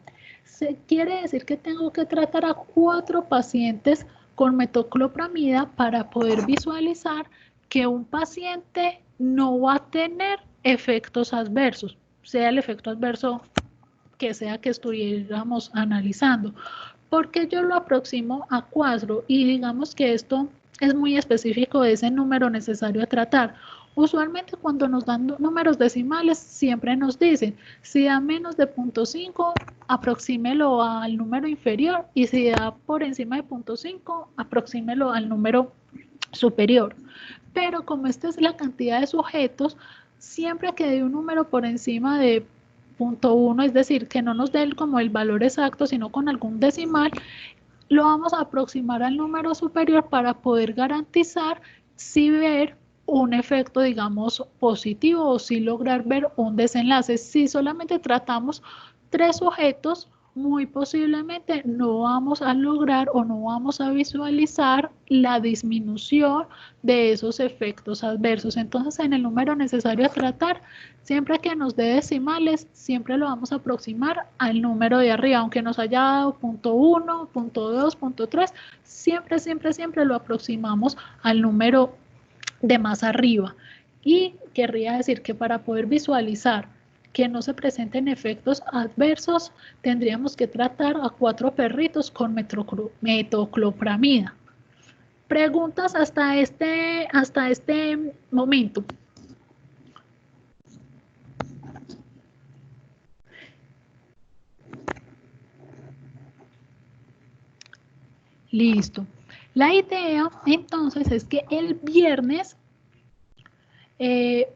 A: Se quiere decir que tengo que tratar a 4 pacientes con metoclopramida para poder visualizar que un paciente no va a tener efectos adversos, sea el efecto adverso que sea que estuviéramos analizando. Porque yo lo aproximo a 4 y digamos que esto es muy específico de ese número necesario a tratar. Usualmente cuando nos dan números decimales siempre nos dicen si da menos de 0.5 aproxímelo al número inferior y si da por encima de 0.5 aproxímelo al número superior. Pero como esta es la cantidad de sujetos, siempre que dé un número por encima de 0.1, es decir, que no nos dé como el valor exacto, sino con algún decimal, lo vamos a aproximar al número superior para poder garantizar si ver un efecto, digamos, positivo o si lograr ver un desenlace. Si solamente tratamos 3 sujetos, muy posiblemente no vamos a lograr o no vamos a visualizar la disminución de esos efectos adversos. Entonces, en el número necesario a tratar, siempre que nos dé decimales, siempre lo vamos a aproximar al número de arriba, aunque nos haya dado 0.1, 0.2, 0.3, siempre lo aproximamos al número de más arriba. Y querría decir que para poder visualizar que no se presenten efectos adversos, tendríamos que tratar a 4 perritos con metoclopramida. Preguntas hasta este momento. Listo. La idea entonces es que el viernes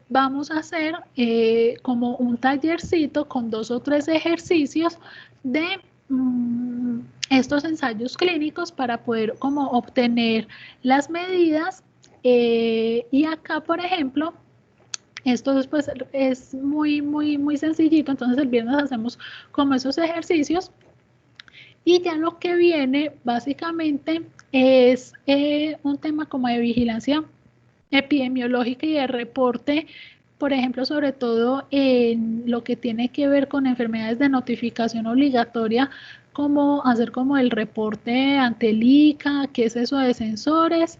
A: vamos a hacer como un tallercito con 2 o 3 ejercicios de estos ensayos clínicos para poder como obtener las medidas y acá, por ejemplo, esto después es muy sencillito, entonces el viernes hacemos como esos ejercicios y ya lo que viene básicamente es un tema como de vigilancia epidemiológica y de reporte, por ejemplo, sobre todo en lo que tiene que ver con enfermedades de notificación obligatoria, como hacer como el reporte ante el ICA, qué es eso de sensores,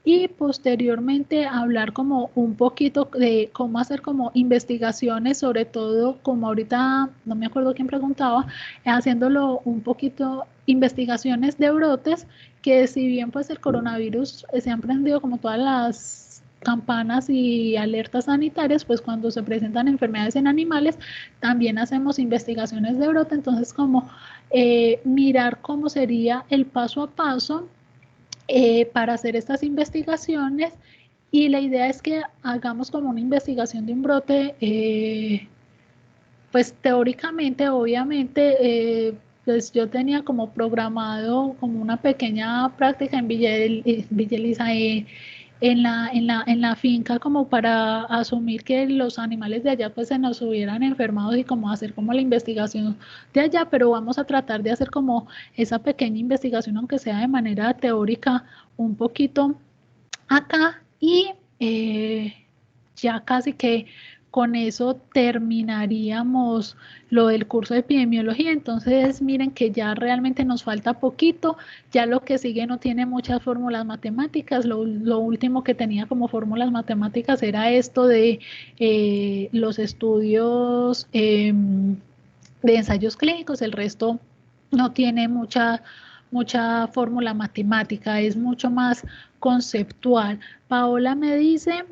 A: y posteriormente hablar como un poquito de cómo hacer como investigaciones, sobre todo como ahorita, no me acuerdo quién preguntaba, haciéndolo un poquito investigaciones de brotes, que si bien pues el coronavirus se han prendido como todas las campanas y alertas sanitarias, pues cuando se presentan enfermedades en animales, también hacemos investigaciones de brote, entonces como mirar cómo sería el paso a paso para hacer estas investigaciones y la idea es que hagamos como una investigación de un brote, pues teóricamente, obviamente, pues yo tenía como programado como una pequeña práctica en Villa Elisa, en la finca como para asumir que los animales de allá pues se nos hubieran enfermado y como hacer como la investigación de allá, pero vamos a tratar de hacer como esa pequeña investigación, aunque sea de manera teórica, un poquito acá y ya casi que con eso terminaríamos lo del curso de epidemiología. Entonces miren que ya realmente nos falta poquito, ya lo que sigue no tiene muchas fórmulas matemáticas, lo último que tenía como fórmulas matemáticas era esto de los estudios de ensayos clínicos, el resto no tiene mucha fórmula matemática, es mucho más conceptual. Paola me dice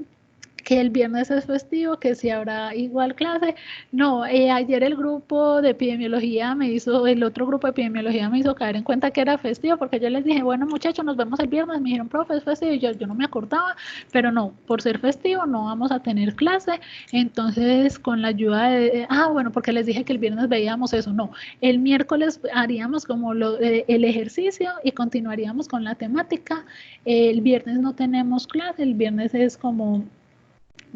A: que el viernes es festivo, que si habrá igual clase. No, ayer el grupo de epidemiología el otro grupo de epidemiología me hizo caer en cuenta que era festivo, porque yo les dije, bueno muchachos, nos vemos el viernes, me dijeron, profe, es festivo, y yo no me acordaba, pero no, por ser festivo no vamos a tener clase, entonces con la ayuda bueno, porque les dije que el viernes veíamos eso, no, el miércoles haríamos como el ejercicio y continuaríamos con la temática, el viernes no tenemos clase, el viernes es como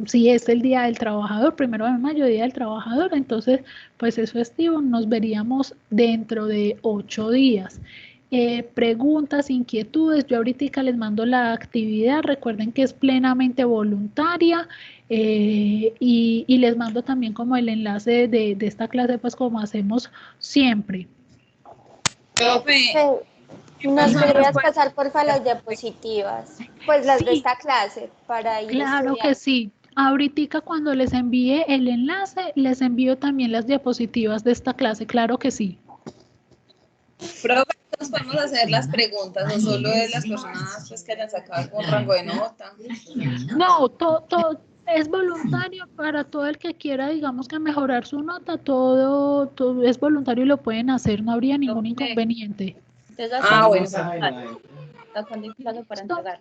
A: si es el Día del Trabajador, 1 de mayo, Día del Trabajador, entonces pues es festivo, nos veríamos dentro de 8 días. preguntas, inquietudes. Yo ahorita les mando la actividad, recuerden que es plenamente voluntaria, y les mando también como el enlace de esta clase, pues como hacemos siempre.
D: Profe, ¿nos podrías pasar porfa las diapositivas? Pues las de esta clase para ir
A: Claro
D: estudiando.
A: que sí. Ahorita cuando les envíe el enlace, les envío también las diapositivas de esta clase, claro que sí.
H: Profe, ¿nos podemos hacer las preguntas o solo de las personas pues, que hayan sacado algún rango de nota?
A: No, todo es voluntario para todo el que quiera, digamos que mejorar su nota, todo es voluntario y lo pueden hacer, no habría ningún inconveniente.
H: Bueno.
A: Para entregar.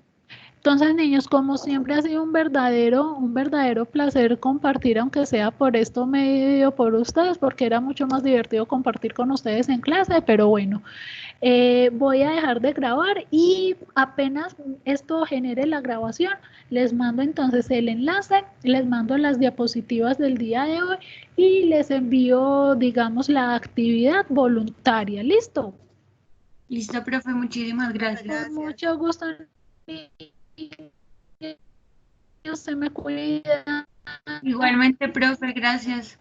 A: Entonces, niños, como siempre ha sido un verdadero placer compartir, aunque sea por esto medio por ustedes, porque era mucho más divertido compartir con ustedes en clase, pero bueno, voy a dejar de grabar y apenas esto genere la grabación, les mando entonces el enlace, les mando las diapositivas del día de hoy y les envío, digamos, la actividad voluntaria. ¿Listo?
F: Listo, profe, muchísimas gracias.
A: Con mucho gusto. Se me cuida.
F: Igualmente, profe, gracias.